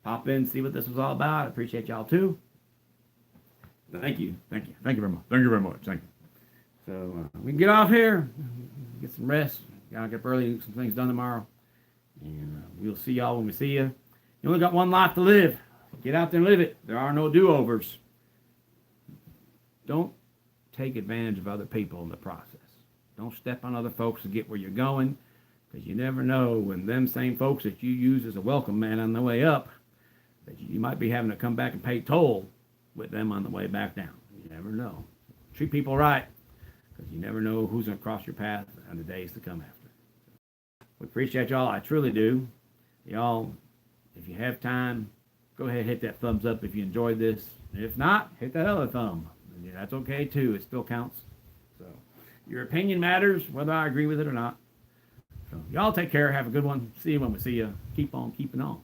pop in, see what this was all about, I appreciate y'all too. Thank you very much. Thank you. So we can get off here, get some rest. Gotta get up early, get some things done tomorrow. And we'll see y'all when we see you. You only got one life to live. Get out there and live it. There are no do-overs. Don't take advantage of other people in the process. Don't step on other folks to get where you're going, because you never know when them same folks that you use as a welcome mat on the way up, that you might be having to come back and pay toll with them on the way back down. You never know. Treat people right, because you never know who's going to cross your path in the days to come after. We appreciate y'all. I truly do. Y'all, if you have time, go ahead and hit that thumbs up if you enjoyed this. If not, hit that other thumb. Yeah, that's okay too. It still counts. So your opinion matters, whether I agree with it or not. So y'all take care. Have a good one. See you when we see you. Keep on keeping on.